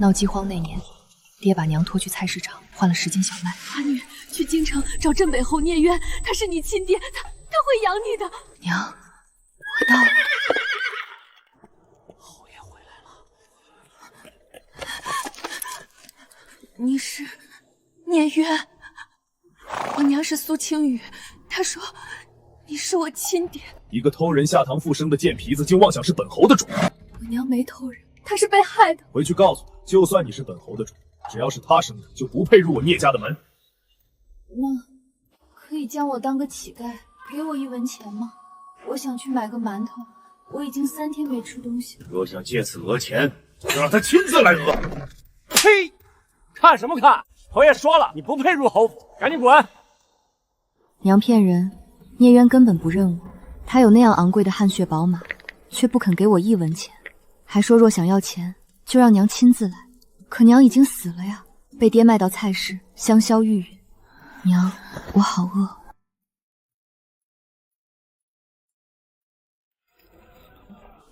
闹饥荒那年，爹把娘拖去菜市场换了10斤小麦。阿女去京城找镇北侯聂渊，他是你亲爹，他会养你的。娘，我到了。侯爷回来了。你是聂渊？我娘是苏青雨，她说你是我亲爹。一个偷人下堂复生的贱皮子，竟妄想是本侯的主。我娘没偷人，她是被害的。回去告诉他，就算你是本侯的主，只要是他生的，就不配入我聂家的门。那可以将我当个乞丐，给我1文钱吗？我想去买个馒头，我已经3天没吃东西了。若想借此讹钱，就让他亲自来讹。呸！看什么看？侯爷说了，你不配入侯府，赶紧滚！娘骗人，聂渊根本不认我。他有那样昂贵的汗血宝马，却不肯给我1文钱，还说若想要钱，就让娘亲自来。可娘已经死了呀，被爹卖到菜市，香消玉殒。娘，我好饿。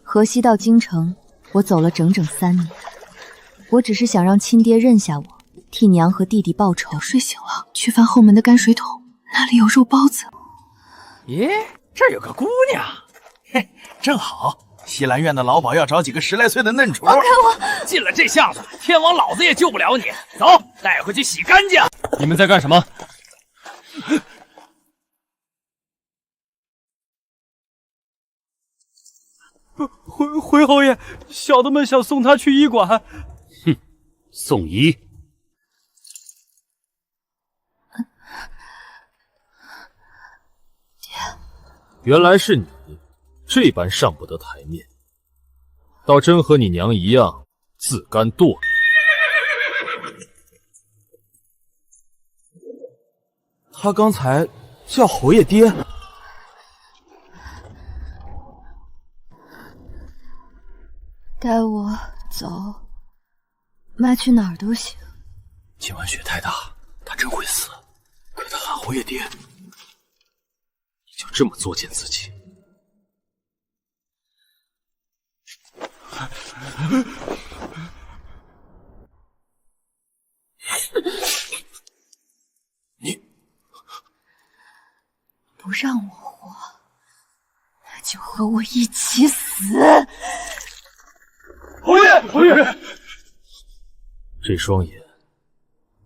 河西到京城，我走了整整3年。我只是想让亲爹认下我，替娘和弟弟报仇。睡醒了，去翻后门的泔水桶，那里有肉包子。咦，这儿有个姑娘，嘿，正好西兰院的老鸨要找几个10来岁的嫩雏。放开我！进了这巷子，天王老子也救不了你。走，带回去洗干净。你们在干什么？回侯爷，小的们想送他去医馆。哼，送医？爹，原来是你，这般上不得台面，倒真和你娘一样自甘堕落。他刚才叫侯爷爹。带我走，妈去哪儿都行。今晚雪太大，他真会死。可他喊侯爷爹，你就这么作践自己？你不让我活，那就和我一起死。侯爷，侯爷，这双眼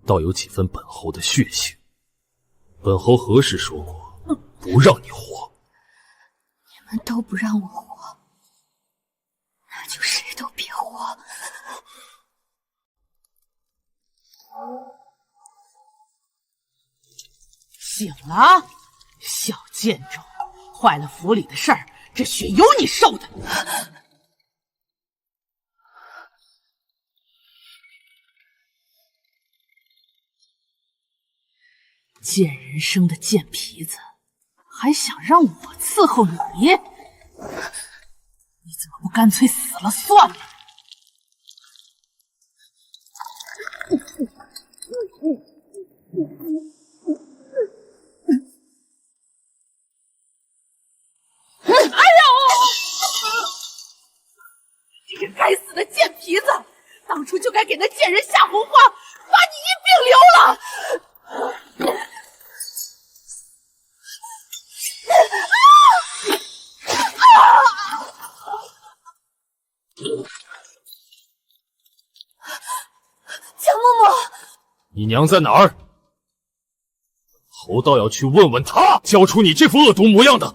倒有几分本侯的血性。本侯何时说过不让你活？你们都不让我活，那就谁都别活。醒了，小贱种，坏了府里的事儿，这血有你受的。贱人生的贱皮子，还想让我伺候你？你怎么不干脆死了算了？哎呦！这个该死的贱皮子，当初就该给那贱人下红花，把你一并留了。江嬷嬷，你娘在哪儿？侯道要去问问他，交出你这副恶毒模样的。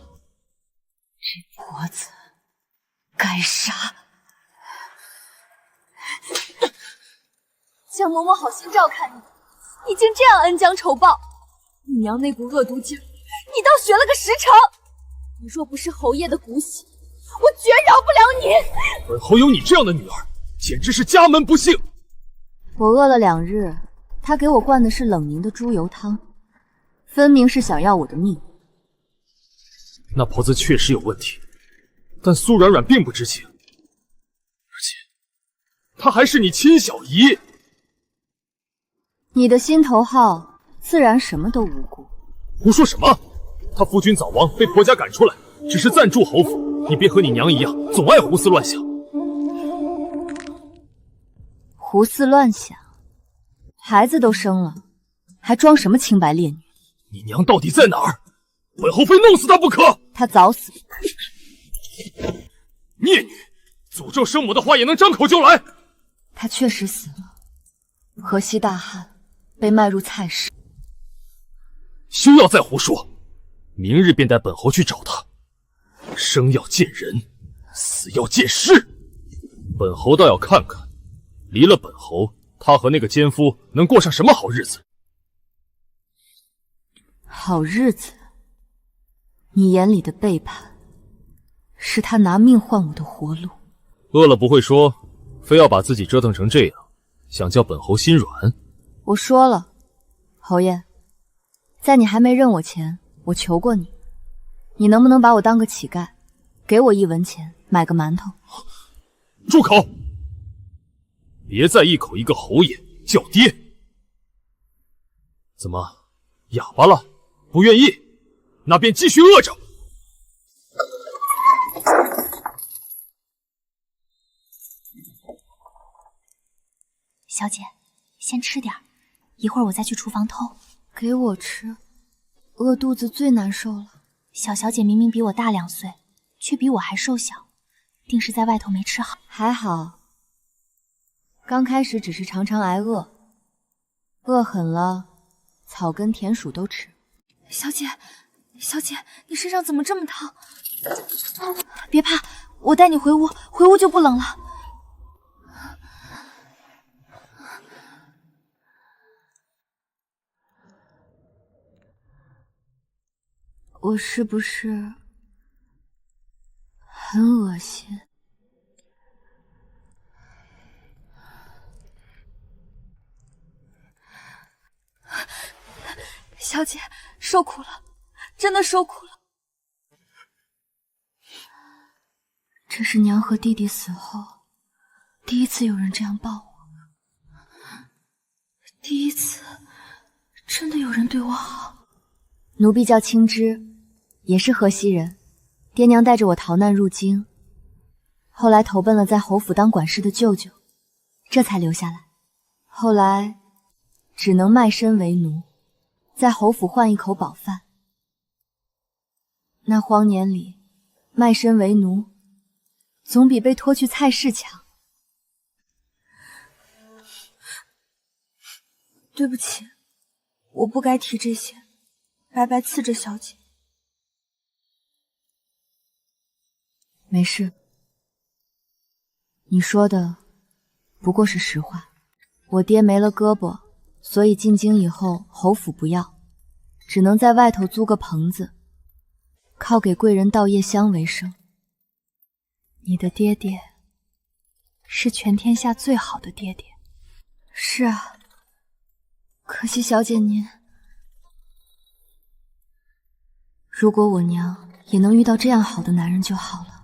这婆子该杀。江嬷嬷好心照看你，已经这样恩将仇报，你娘那股恶毒劲儿，你倒学了个10成。你若不是侯爷的骨血，我绝饶不了你。本侯有你这样的女儿，简直是家门不幸。我饿了2日，他给我灌的是冷凝的猪油汤，分明是想要我的命。那婆子确实有问题，但苏软软并不知情，而且她还是你亲小姨。你的心头好，自然什么都无辜。胡说什么？她夫君早亡，被婆家赶出来，只是暂住侯府。你别和你娘一样，总爱胡思乱想。胡思乱想，孩子都生了，还装什么清白烈女？你娘到底在哪儿？本侯非弄死她不可！她早死。孽女，诅咒生母的话也能张口就来。她确实死了，河西大旱，被卖入菜市。休要再胡说！明日便带本侯去找她。生要见人，死要见尸。本侯倒要看看，离了本侯，她和那个奸夫能过上什么好日子？好日子？你眼里的背叛，是他拿命换我的活路。饿了不会说，非要把自己折腾成这样，想叫本侯心软？我说了，侯爷，在你还没认我前，我求过你，你能不能把我当个乞丐，给我1文钱买个馒头？住口！别再一口一个侯爷叫爹。怎么，哑巴了？不愿意？那便继续饿着。小姐，先吃点，一会儿我再去厨房偷。给我吃，饿肚子最难受了。小小姐明明比我大2岁，却比我还瘦小，定是在外头没吃好。还好，刚开始只是常常挨饿，饿狠了，草根田鼠都吃。小姐，小姐，你身上怎么这么烫？别怕，我带你回屋，回屋就不冷了。我是不是很恶心？小姐，受苦了，真的受苦了。这是娘和弟弟死后第一次有人这样抱我，第一次，真的有人对我好。奴婢叫青枝，也是河西人。爹娘带着我逃难入京，后来投奔了在侯府当管事的舅舅，这才留下来。后来只能卖身为奴，在侯府换一口饱饭。那荒年里，卖身为奴，总比被拖去菜市强。对不起，我不该提这些，白白刺着小姐。没事，你说的不过是实话。我爹没了胳膊，所以进京以后侯府不要，只能在外头租个棚子，靠给贵人倒夜香为生。你的爹爹是全天下最好的爹爹。是啊，可惜小姐您，如果我娘也能遇到这样好的男人就好了。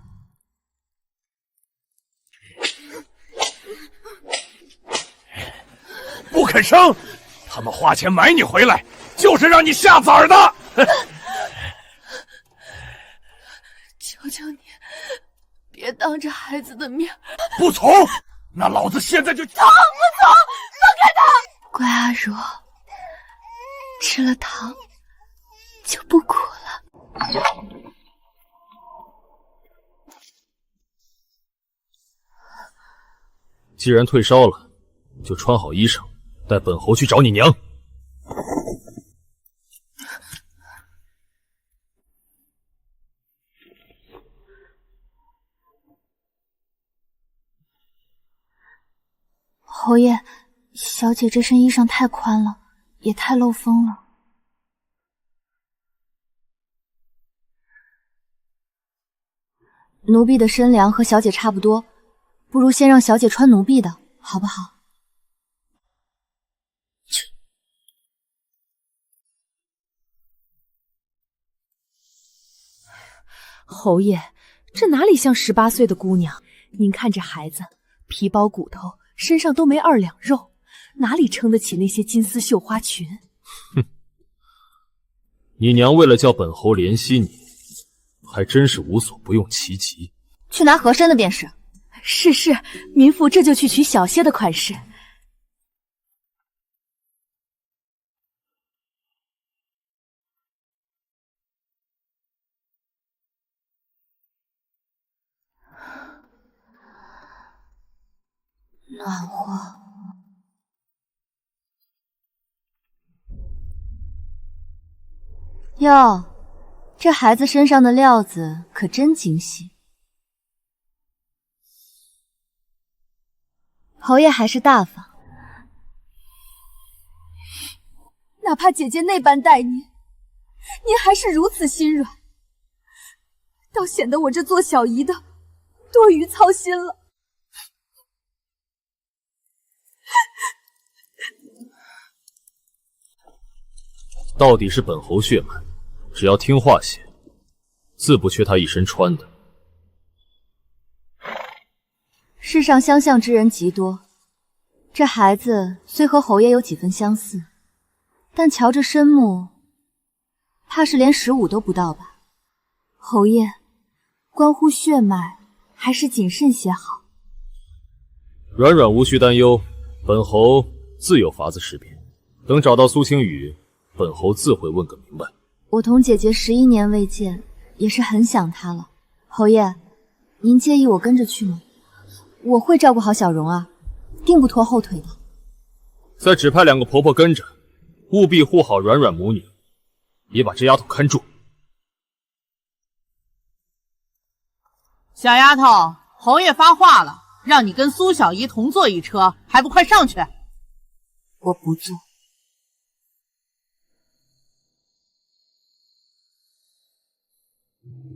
不肯生，他们花钱买你回来，就是让你下崽儿的。求求你，别当着孩子的面。不从，那老子现在就放开他！乖阿如，吃了糖就不苦了。既然退烧了，就穿好衣裳，带本侯去找你娘。侯爷，小姐这身衣裳太宽了，也太漏风了。奴婢的身量和小姐差不多，不如先让小姐穿奴婢的，好不好？侯爷，这哪里像18岁的姑娘？您看这孩子，皮包骨头，身上都没2两肉，哪里撑得起那些金丝绣花裙？哼，你娘为了叫本侯怜惜你，还真是无所不用其极。去拿和珅的便是。是，民妇这就去取小些的款式。暖和。哟，这孩子身上的料子可真精细。侯爷还是大方，哪怕姐姐那般待您，您还是如此心软，倒显得我这做小姨的多余操心了。到底是本侯血脉，只要听话些，自不缺他一身穿的。世上相像之人极多，这孩子虽和侯爷有几分相似，但瞧这身目，怕是连15都不到吧？侯爷，关乎血脉，还是谨慎些好。软软无需担忧，本侯自有法子识别。等找到苏青雨，本侯自会问个明白。我同姐姐11年未见，也是很想她了。侯爷，您介意我跟着去吗？我会照顾好小荣儿，定不拖后腿的。再指派2个婆婆跟着，务必护好软软母女，也把这丫头看住。小丫头，侯爷发话了，让你跟苏小姨同坐一车，还不快上去？我不坐。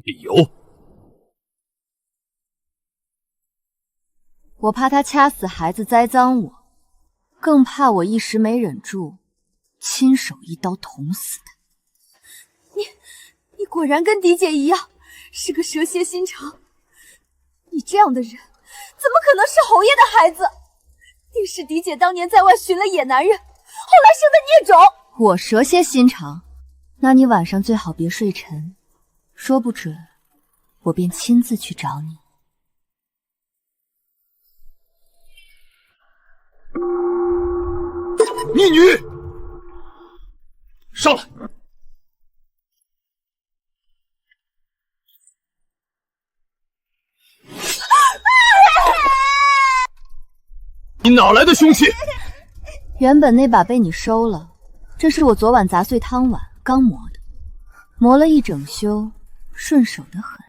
理由？我怕他掐死孩子栽赃我，更怕我一时没忍住，亲手一刀捅死他。你果然跟狄姐一样，是个蛇蝎心肠。你这样的人，怎么可能是侯爷的孩子？定是狄姐当年在外寻了野男人，后来生的孽种。我蛇蝎心肠，那你晚上最好别睡沉，说不准我便亲自去找你。逆女，上来！你哪来的凶器？原本那把被你收了，这是我昨晚砸碎汤碗刚磨的，磨了一整宿，顺手得很。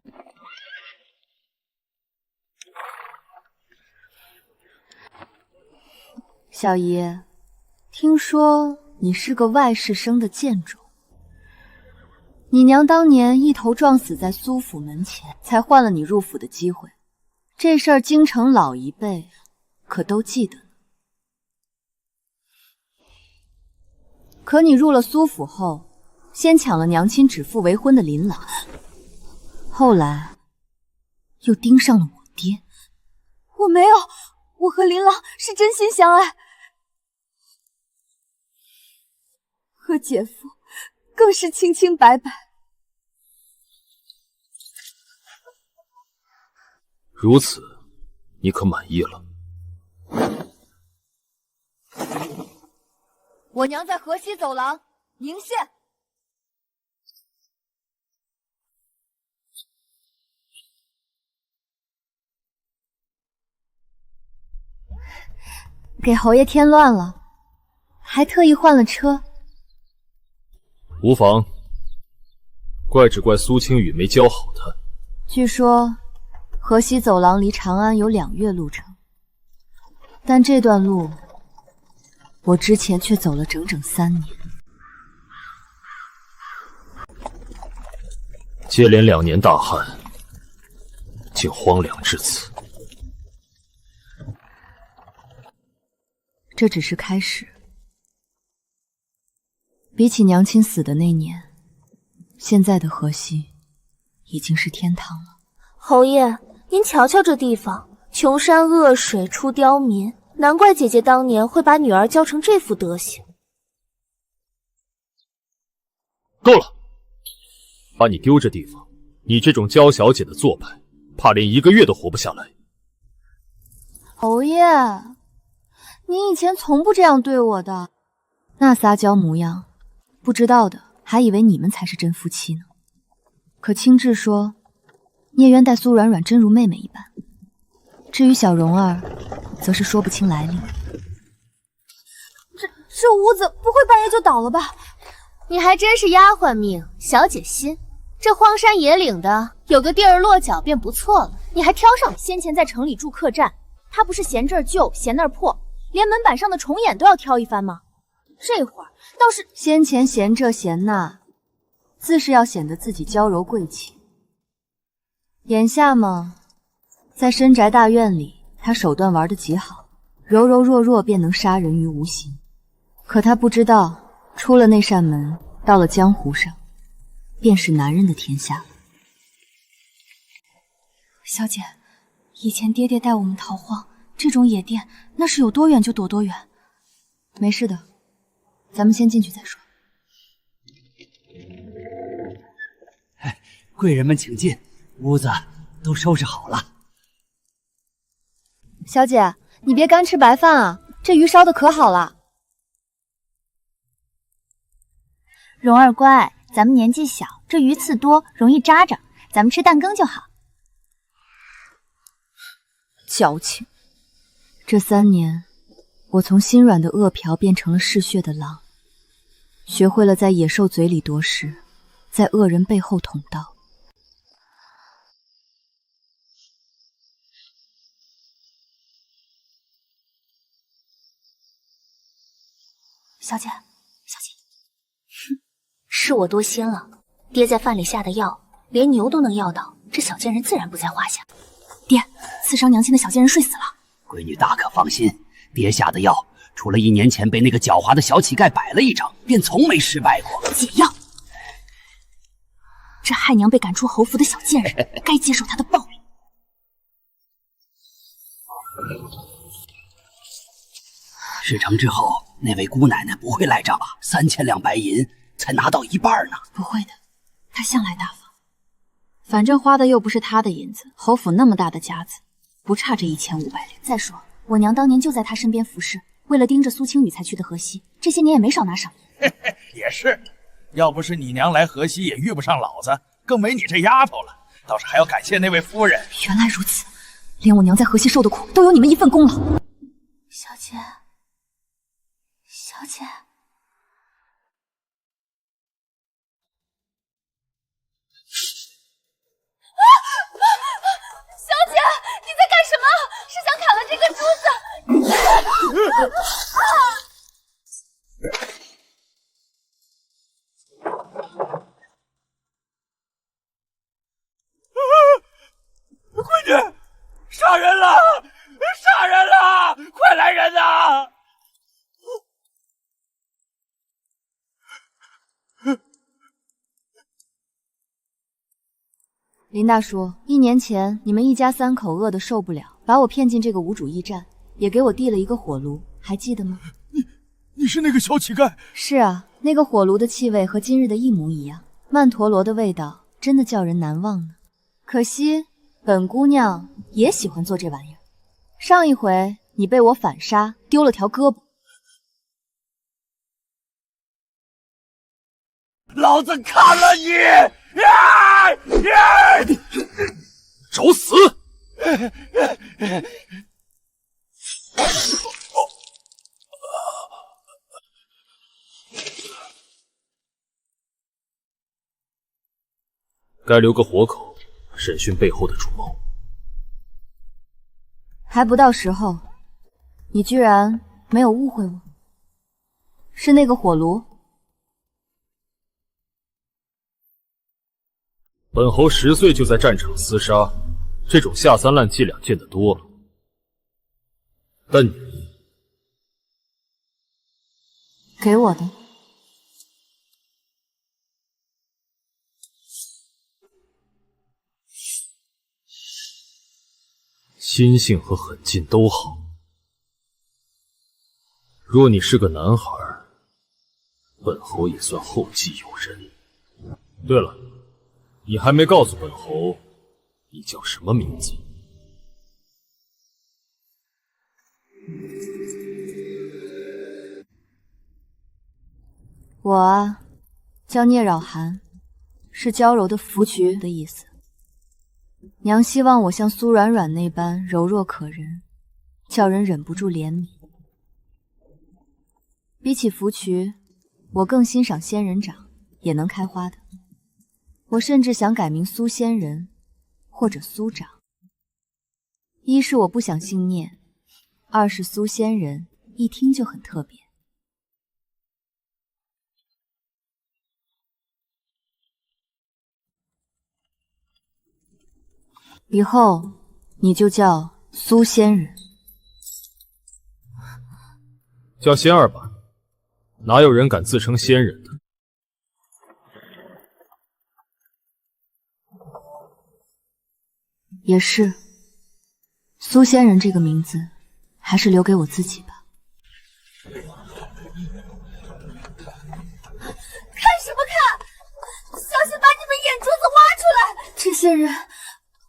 小姨，听说你是个外室生的贱种，你娘当年一头撞死在苏府门前，才换了你入府的机会。这事儿京城老一辈可都记得呢。可你入了苏府后，先抢了娘亲指腹为婚的林朗，后来又盯上了我爹。我没有，我和林朗是真心相爱，和姐夫更是清清白白。如此，你可满意了？我娘在河西走廊明线。给侯爷添乱了，还特意换了车。无妨，怪只怪苏青雨没教好他。据说河西走廊离长安有2月路程，但这段路我之前却走了整整3年。接连2年大旱，竟荒凉至此。这只是开始，比起娘亲死的那年，现在的河西已经是天堂了。侯爷，您瞧瞧这地方，穷山恶水出刁民，难怪姐姐当年会把女儿教成这副德行。够了，把你丢这地方，你这种娇小姐的做派，怕连1个月都活不下来。侯爷，你以前从不这样对我的，那撒娇模样，不知道的还以为你们才是真夫妻呢。可青雉说，聂渊待苏软软真如妹妹一般。至于小蓉儿，则是说不清来历。这屋子不会半夜就倒了吧？你还真是丫鬟命，小姐心。这荒山野岭的，有个地儿落脚便不错了。你还挑上，先前在城里住客栈，他不是嫌这儿旧，嫌那儿破，连门板上的重眼都要挑一番吗？这会儿倒是先前嫌这嫌那，自是要显得自己娇柔贵气。眼下嘛，在深宅大院里，他手段玩得极好，柔柔弱弱便能杀人于无形。可他不知道，出了那扇门，到了江湖上，便是男人的天下了。小姐，以前爹爹带我们逃荒，这种野店那是有多远就躲多远。没事的，咱们先进去再说。贵人们请进，屋子都收拾好了。小姐，你别干吃白饭啊，这鱼烧的可好了。蓉儿乖，咱们年纪小，这鱼刺多，容易扎着，咱们吃蛋羹就好。矫情！这3年，我从心软的饿殍变成了嗜血的狼，学会了在野兽嘴里夺食，在恶人背后捅刀。小姐，是我多心了。爹在饭里下的药，连牛都能药到，这小贱人自然不在话下。爹，刺伤娘亲的小贱人睡死了。闺女大可放心，爹下的药，除了1年前被那个狡猾的小乞丐摆了一掌，便从没失败过。解药。这害娘被赶出侯府的小贱人，该接受她的报应。事成之后，那位姑奶奶不会赖账吧？3000两白银才拿到1半呢。不会的，她向来大方。反正花的又不是她的银子，侯府那么大的家子，不差这1500两。再说，我娘当年就在她身边服侍，为了盯着苏青雨才去的河西，这些年也没少拿赏。也是，要不是你娘来河西，也遇不上老子，更没你这丫头了。倒是还要感谢那位夫人。原来如此，连我娘在河西受的苦，都有你们一份功劳。小姐，小姐。小姐，你在干什么？是想砍了这个珠子？闺女，杀人了！杀人了！快来人呐！林大叔，1年前你们一家3口饿得受不了，把我骗进这个无主驿站，也给我递了一个火炉，还记得吗？你是那个小乞丐？是啊，那个火炉的气味和今日的一模一样，曼陀罗的味道真的叫人难忘呢。可惜本姑娘也喜欢做这玩意儿。上一回你被我反杀，丢了条胳膊。老子砍了你！找死！该留个活口，审讯背后的主谋。还不到时候，你居然没有误会我？是那个火炉？本侯10岁就在战场厮杀，这种下三滥伎俩见得多了。但你给我的。心性和狠劲都好。若你是个男孩，本侯也算后继有人。对了，你还没告诉本侯，你叫什么名字？我啊，叫聂扰寒，是娇柔的芙蕖的意思。娘希望我像苏软软那般柔弱可人，叫人忍不住怜悯。比起芙蕖，我更欣赏仙人掌，也能开花的。我甚至想改名苏仙人，或者苏掌。一是我不想姓聂，二是苏仙人一听就很特别。以后你就叫苏仙人。叫仙儿吧，哪有人敢自称仙人的？也是，苏仙人这个名字还是留给我自己吧。看什么看？小心把你们眼珠子挖出来！这些人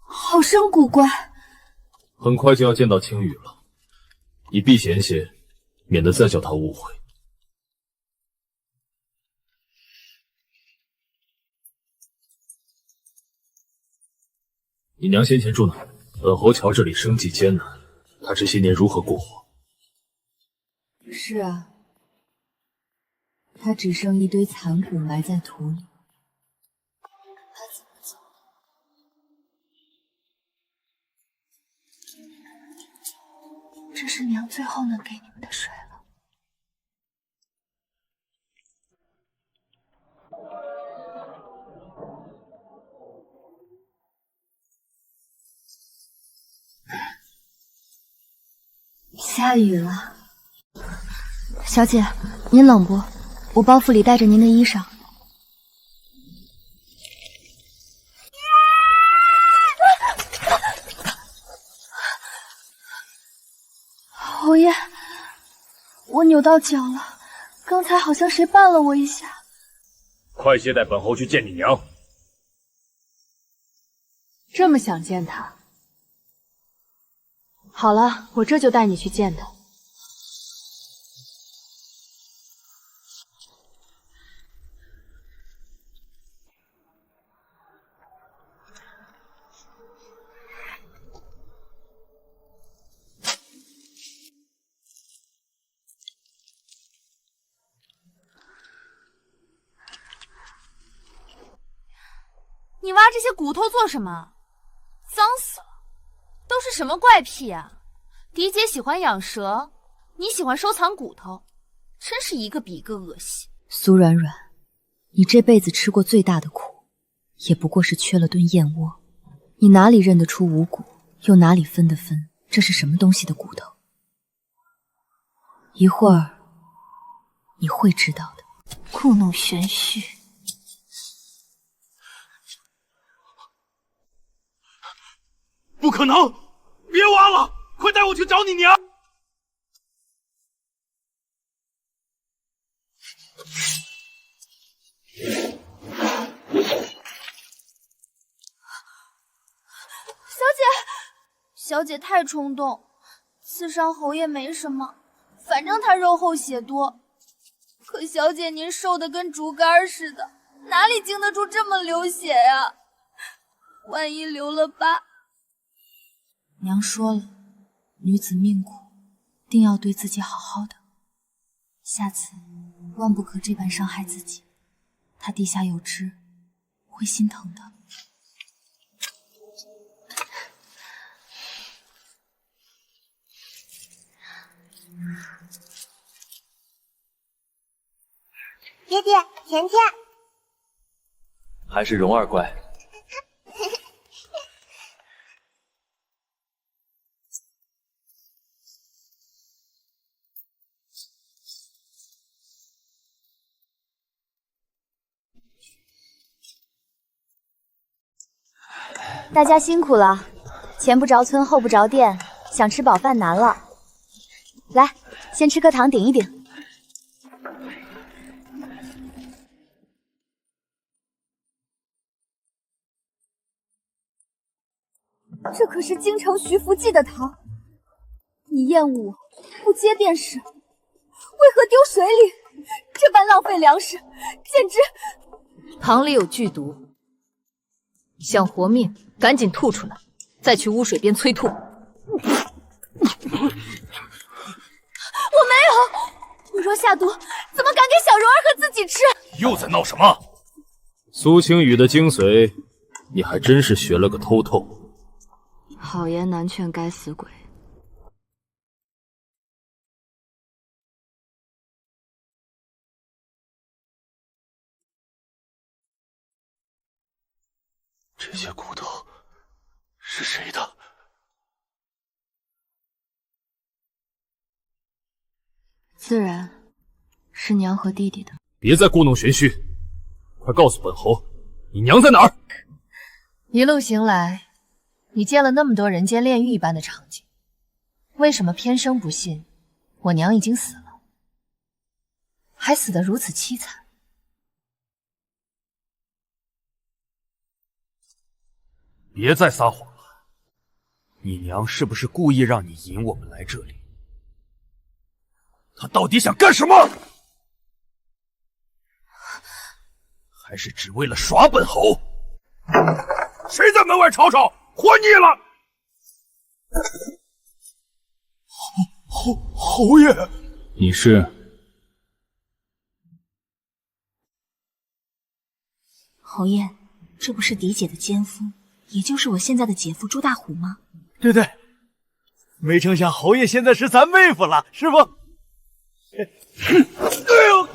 好生古怪。很快就要见到青羽了，你避嫌些，免得再叫他误会。你娘先前住哪？本侯瞧这里生计艰难，他这些年如何过活？是啊，他只剩一堆残骨埋在土里。他怎么走？这是娘最后能给你们的水了。下雨了，小姐，您冷不？我包袱里带着您的衣裳。侯爷，我扭到脚了，刚才好像谁绊了我一下。快些带本侯去见你娘。这么想见他？好了，我这就带你去见他。你挖这些骨头做什么？脏死了！都是什么怪癖啊？狄姐喜欢养蛇，你喜欢收藏骨头，真是一个比一个恶心。苏软软，你这辈子吃过最大的苦，也不过是缺了顿燕窝。你哪里认得出五谷，又哪里分得分这是什么东西的骨头？一会儿你会知道的。故弄玄虚。不可能！别挖了，快带我去找你娘！小姐太冲动，刺伤侯爷没什么，反正他肉厚血多。可小姐您瘦得跟竹竿似的，哪里经得住这么流血呀？万一留了疤……娘说了，女子命苦，定要对自己好好的。下次万不可这般伤害自己，她地下有知，会心疼的。爹爹，甜甜，还是蓉儿乖。大家辛苦了，前不着村后不着店，想吃饱饭难了。来，先吃颗糖顶一顶。这可是京城徐福记的糖，你厌恶我，不接便是，为何丢水里？这般浪费粮食，简直……糖里有剧毒，想活命，赶紧吐出来，再去污水边催吐。我没有，我若下毒，怎么敢给小蓉儿和自己吃？又在闹什么？苏青雨的精髓，你还真是学了个透透。好言难劝该死鬼。这些骨头是谁的？自然是娘和弟弟的。别再故弄玄虚，快告诉本侯，你娘在哪儿？一路行来，你见了那么多人间炼狱一般的场景，为什么偏生不信我娘已经死了，还死得如此凄惨？别再撒谎了，你娘是不是故意让你引我们来这里？她到底想干什么？还是只为了耍本侯？谁在门外吵吵？活腻了！侯爷，你是？侯爷，这不是嫡姐的奸夫，也就是我现在的姐夫朱大虎吗？对对，没成想侯爷现在是咱妹夫了，是不？哎呦！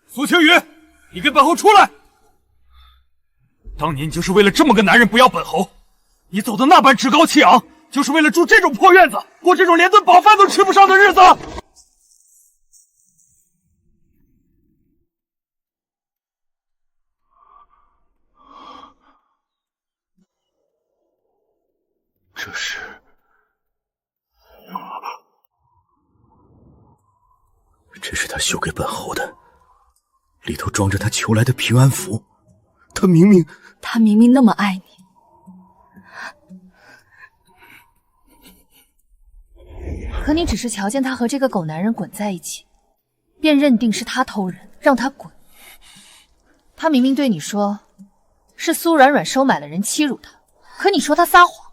苏青雨，你跟本侯出来！当年你就是为了这么个男人不要本侯，你走的那般趾高气昂，就是为了住这种破院子，过这种连顿饱饭都吃不上的日子。这是他绣给本侯的，里头装着他求来的平安符。他明明那么爱你，可你只是瞧见他和这个狗男人滚在一起，便认定是他偷人，让他滚。他明明对你说是苏软软收买了人欺辱他，可你说他撒谎。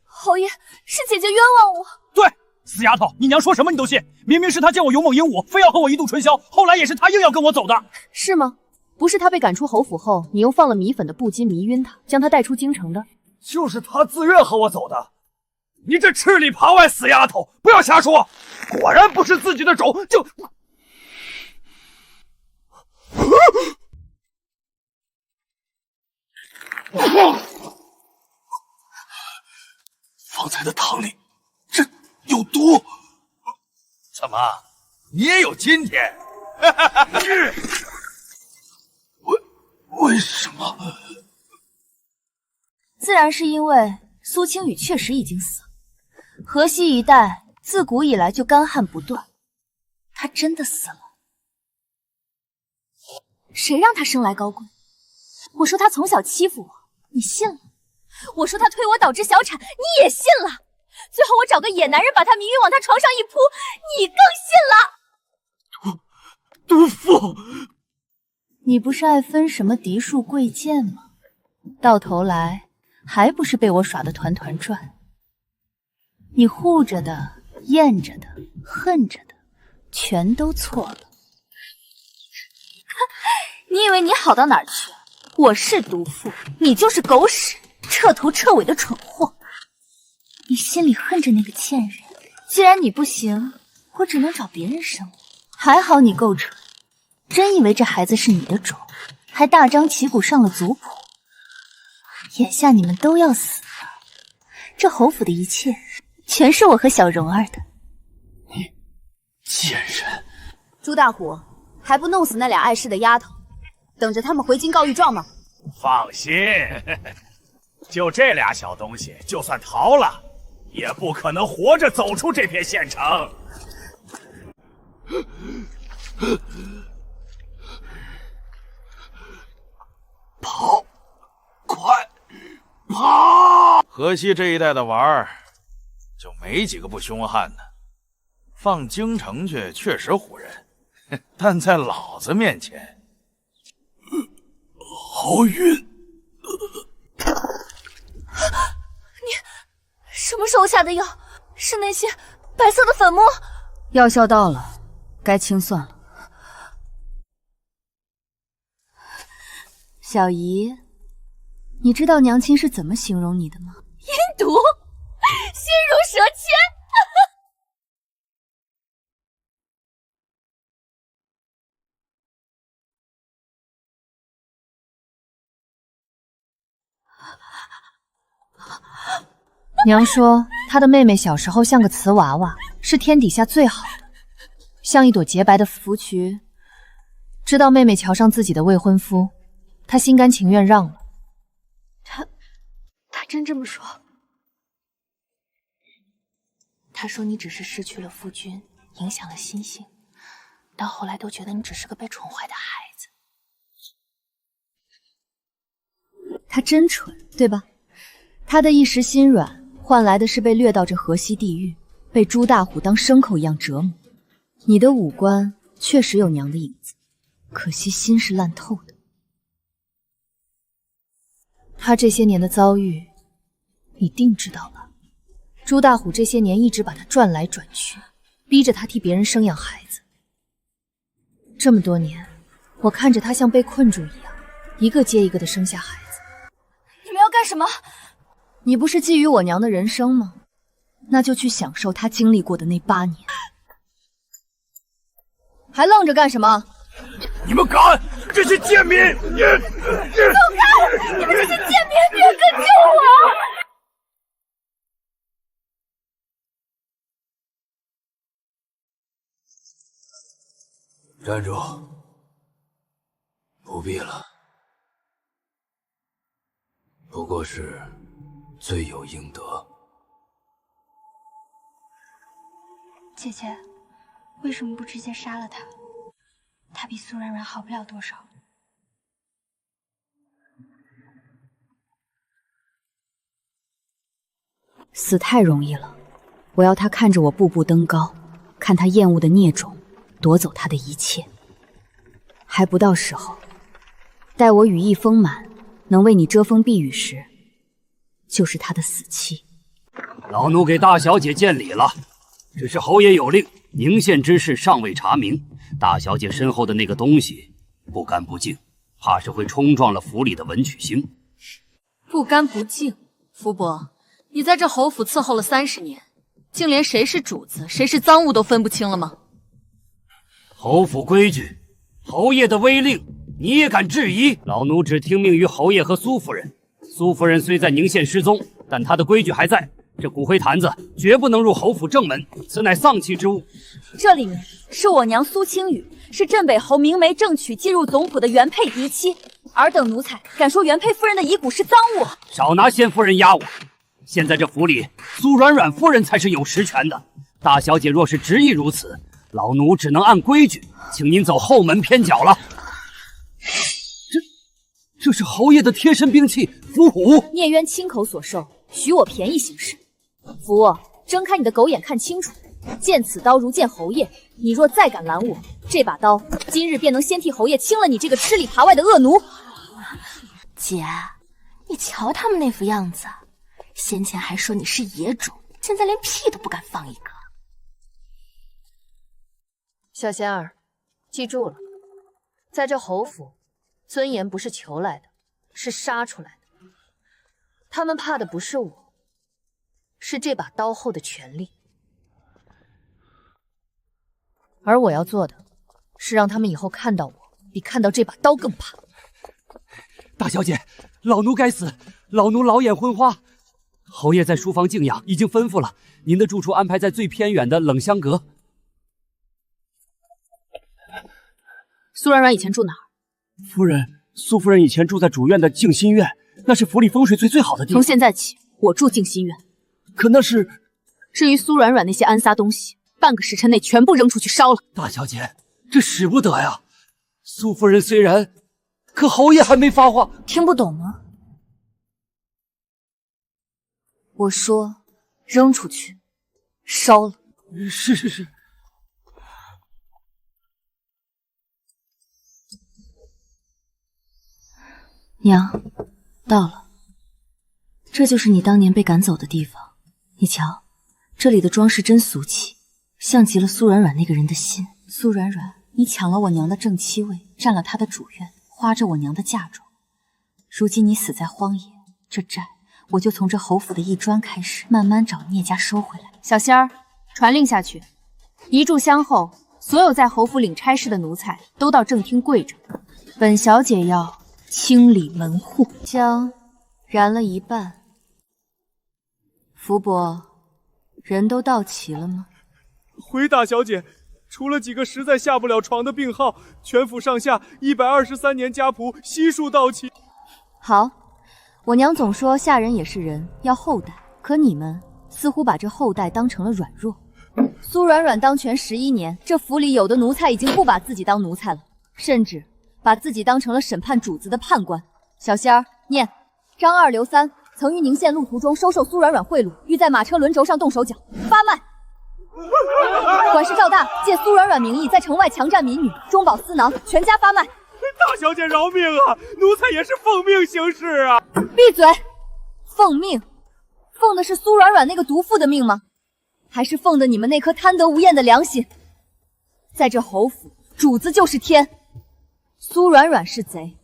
侯爷，是姐姐冤枉我。对，死丫头，你娘说什么你都信。明明是她见我勇猛英武，非要和我一度春宵，后来也是她硬要跟我走的。是吗？不是他被赶出侯府后，你用放了米粉的布巾迷晕他，将他带出京城的？就是他自愿和我走的。你这吃里扒外死丫头，不要瞎说！果然不是自己的种，就……方才的汤里这有毒。怎么，你也有今天？为什么？自然是因为苏青雨确实已经死了。河西一带自古以来就干旱不断，她真的死了。谁让她生来高贵？我说她从小欺负我，你信了；我说她推我导致小产，你也信了。最后我找个野男人把她迷晕，往她床上一扑，你更信了。毒妇！你不是爱分什么嫡庶贵贱吗？到头来还不是被我耍得团团转？你护着的、厌着的、恨着的，全都错了。你以为你好到哪儿去？我是毒妇，你就是狗屎，彻头彻尾的蠢货。你心里恨着那个贱人，既然你不行，我只能找别人生。还好你够蠢，真以为这孩子是你的种，还大张旗鼓上了族谱。眼下你们都要死了，这侯府的一切全是我和小蓉儿的。你贱人！朱大虎，还不弄死那俩碍事的丫头，等着他们回京告御状吗？放心，就这俩小东西，就算逃了，也不可能活着走出这片县城。跑，快跑！河西这一带的娃儿，就没几个不凶悍的。放京城去确实唬人，但在老子面前，好晕。你什么时候下的药？是那些白色的粉末？药效到了，该清算了。小姨，你知道娘亲是怎么形容你的吗？阴毒，心如蛇蝎。娘说她的妹妹小时候像个瓷娃娃，是天底下最好的，像一朵洁白的芙蕖。知道妹妹瞧上自己的未婚夫，她心甘情愿让了。他真这么说？他说你只是失去了夫君，影响了心性，到后来都觉得你只是个被宠坏的孩子。他真蠢，对吧？他的一时心软，换来的是被掠到这河西地狱，被朱大虎当牲口一样折磨。你的五官确实有娘的影子，可惜心是烂透的。他这些年的遭遇，你定知道吧？朱大虎这些年一直把他转来转去，逼着他替别人生养孩子。这么多年，我看着他像被困住一样，一个接一个的生下孩子。你们要干什么？你不是觊觎我娘的人生吗？那就去享受她经历过的那8年。还愣着干什么？你们敢！这些贱民！走开！你们这些贱民，别敢救我！站住！不必了，不过是罪有应得。姐姐，为什么不直接杀了他？他比苏软软好不了多少。死太容易了，我要他看着我步步登高，看他厌恶的孽种夺走他的一切。还不到时候，待我羽翼丰满，能为你遮风避雨时，就是他的死期。老奴给大小姐见礼了，只是侯爷有令，宁县之事尚未查明，大小姐身后的那个东西不干不净，怕是会冲撞了府里的文曲星。不干不净，福伯，你在这侯府伺候了30年，竟连谁是主子，谁是赃物都分不清了吗？侯府规矩，侯爷的威令，你也敢质疑？老奴只听命于侯爷和苏夫人。苏夫人虽在宁县失踪，但她的规矩还在。这骨灰坛子绝不能入侯府正门，此乃丧气之物。这里面是我娘苏青雨，是镇北侯明媒正娶进入总府的原配嫡妻。尔等奴才敢说原配夫人的遗骨是赃物？少拿先夫人压我！现在这府里，苏软软夫人才是有实权的。大小姐若是执意如此，老奴只能按规矩，请您走后门偏角了。这是侯爷的贴身兵器伏虎。聂渊亲口所授，许我便宜行事。福，睁开你的狗眼看清楚，见此刀如见侯爷，你若再敢拦我，这把刀今日便能先替侯爷清了你这个吃里扒外的恶奴。姐，你瞧他们那副样子，先前还说你是野种，现在连屁都不敢放一个。小仙儿，记住了，在这侯府，尊严不是求来的，是杀出来的。他们怕的不是我，是这把刀后的权力。而我要做的，是让他们以后看到我，比看到这把刀更怕。大小姐，老奴该死，老奴老眼昏花。侯爷在书房静养，已经吩咐了，您的住处安排在最偏远的冷香阁。苏软软以前住哪儿？夫人，苏夫人以前住在主院的静心院，那是府里风水最好的地方。从现在起，我住静心院。可那是……至于苏软软那些安撒东西，半个时辰内全部扔出去烧了。大小姐，这使不得呀！苏夫人虽然，可侯爷还没发话。听不懂吗？我说，扔出去，烧了。是。娘，到了。这就是你当年被赶走的地方。你瞧，这里的装饰真俗气，像极了苏软软那个人的心。苏软软，你抢了我娘的正妻位，占了她的主院，花着我娘的嫁妆。如今你死在荒野，这债我就从这侯府的一砖开始，慢慢找聂家收回来。小仙儿，传令下去，一炷香后，所有在侯府领差事的奴才都到正厅跪着。本小姐要清理门户。香燃了一半。福伯，人都到齐了吗？回大小姐，除了几个实在下不了床的病号，全府上下123年家仆悉数到齐。好，我娘总说下人也是人，要厚待，可你们似乎把这厚待当成了软弱。苏软软当权11年，这府里有的奴才已经不把自己当奴才了，甚至把自己当成了审判主子的判官。小仙儿，念：张二、刘三曾于宁县路途中收受苏软软贿赂，欲在马车轮轴上动手脚，发卖。管事赵大借苏软软名义在城外强占民女，中饱私囊，全家发卖。大小姐饶命啊！奴才也是奉命行事啊！闭嘴！奉命？奉的是苏软软那个毒妇的命吗？还是奉的你们那颗贪得无厌的良心？在这侯府，主子就是天。苏软软是贼，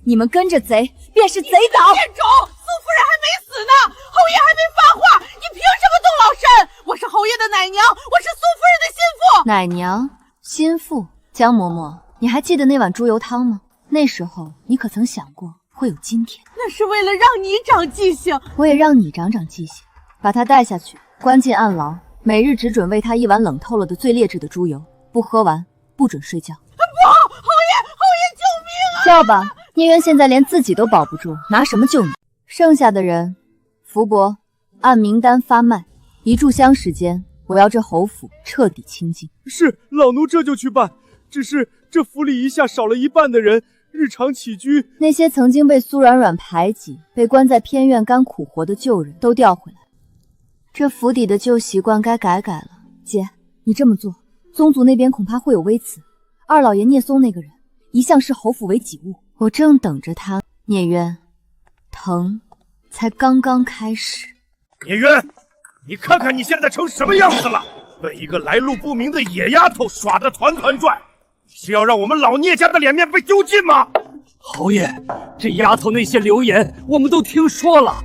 你们跟着贼便是贼党。店主，苏夫人还没死呢，侯爷还没发话，你凭什么动老身？我是侯爷的奶娘，我是苏夫人的心腹。奶娘、心腹，江嬷嬷，你还记得那碗猪油汤吗？那时候你可曾想过会有今天？那是为了让你长记性，我也让你长长记性。把他带下去，关进暗牢，每日只准喂他一碗冷透了的最劣质的猪油，不喝完不准睡觉。不，侯爷，救命啊！叫吧，聂渊现在连自己都保不住，拿什么救你？剩下的人，福伯按名单发卖，1炷香时间，我要这侯府彻底清净。是，老奴这就去办。只是这府里一下少了一半的人，日常起居，那些曾经被苏软软排挤、被关在偏院干苦活的旧人都调回来。这府邸的旧习惯该改改了。姐，你这么做，宗族那边恐怕会有微词。二老爷聂松那个人，一向视侯府为己物，我正等着他。聂渊，疼才刚刚开始。聂渊，你看看你现在成什么样子了？被一个来路不明的野丫头耍得团团转，是要让我们老聂家的脸面被丢尽吗？侯爷，这丫头那些流言我们都听说了，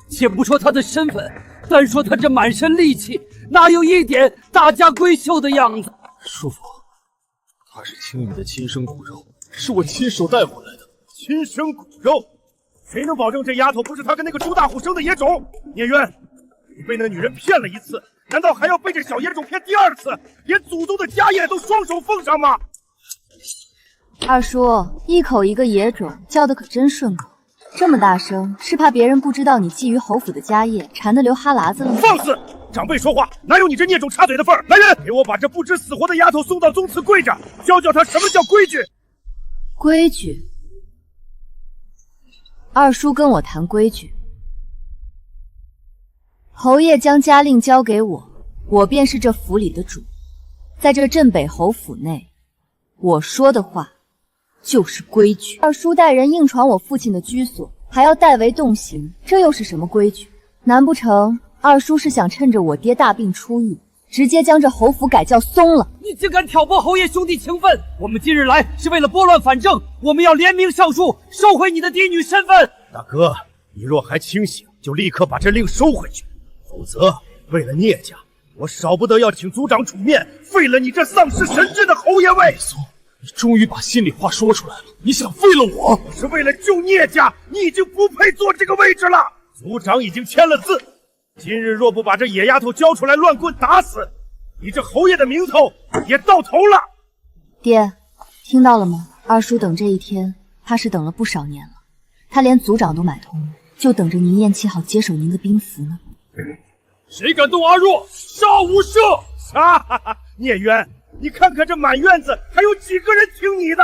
且不说她的身份，单说她这满身戾气，哪有一点大家闺秀的样子？叔父，她是青羽的亲生骨肉，是我亲手带回来的。亲生骨肉？谁能保证这丫头不是他跟那个朱大虎生的野种？聂渊，你被那女人骗了一次，难道还要被这小野种骗第2次，连祖宗的家业都双手奉上吗？二叔，一口一个野种，叫的可真顺口。这么大声，是怕别人不知道你觊觎侯府的家业，馋得流哈喇子了吗？放肆！长辈说话，哪有你这孽种插嘴的份儿？来人，给我把这不知死活的丫头送到宗祠跪着，教教她什么叫规矩。规矩？二叔跟我谈规矩。侯爷将家令交给我，我便是这府里的主。在这镇北侯府内，我说的话就是规矩。二叔带人硬闯我父亲的居所，还要代为动刑，这又是什么规矩？难不成二叔是想趁着我爹大病初愈，直接将这侯府改叫松了？你竟敢挑拨侯爷兄弟情分！我们今日来是为了拨乱反正，我们要联名上书，收回你的嫡女身份。大哥，你若还清醒，就立刻把这令收回去，否则为了聂家，我少不得要请族长出面，废了你这丧失神智的侯爷位。松，你终于把心里话说出来了，你想废了我？我是为了救聂家，你已经不配坐这个位置了。族长已经签了字，今日若不把这野丫头交出来，乱棍打死，你这侯爷的名头也到头了。爹，听到了吗？二叔等这一天，怕是等了不少年了。他连族长都买通了，就等着您咽气好接手您的兵符呢。谁敢动阿若，杀无赦！哈哈哈！聂渊，你看看这满院子还有几个人听你的？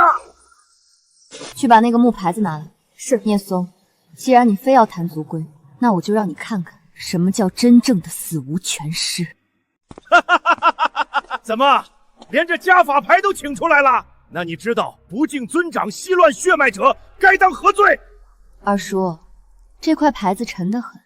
去把那个木牌子拿来。是。聂松，既然你非要谈族规，那我就让你看看什么叫真正的死无全尸。哈哈哈哈哈！怎么，连这家法牌都请出来了？那你知道不敬尊长、戏乱血脉者该当何罪？二叔，这块牌子沉得很，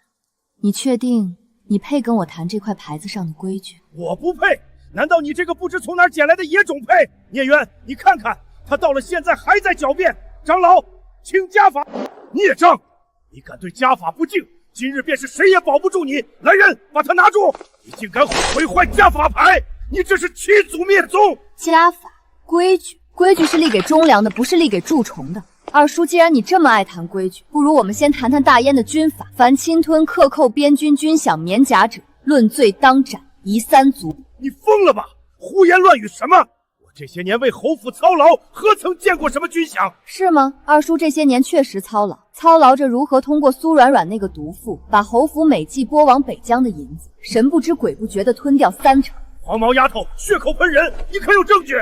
你确定你配跟我谈这块牌子上的规矩？我不配，难道你这个不知从哪儿捡来的野种配？聂渊，你看看，他到了现在还在狡辩。长老，请家法！孽障，你敢对家法不敬，今日便是谁也保不住你！来人，把他拿住！你竟敢毁坏家法牌，你这是欺祖灭宗！家法规矩，规矩是立给忠良的，不是立给蛀虫的。二叔，既然你这么爱谈规矩，不如我们先谈谈大燕的军法。凡侵吞、克扣边军军饷免甲者，论罪当斩，夷3族。你疯了吧？胡言乱语什么？我这些年为侯府操劳，何曾见过什么军饷？是吗？二叔这些年确实操劳着如何通过苏软软那个毒妇，把侯府每季拨往北疆的银子，神不知鬼不觉地吞掉30%。黄毛丫头，血口喷人，你可有证据？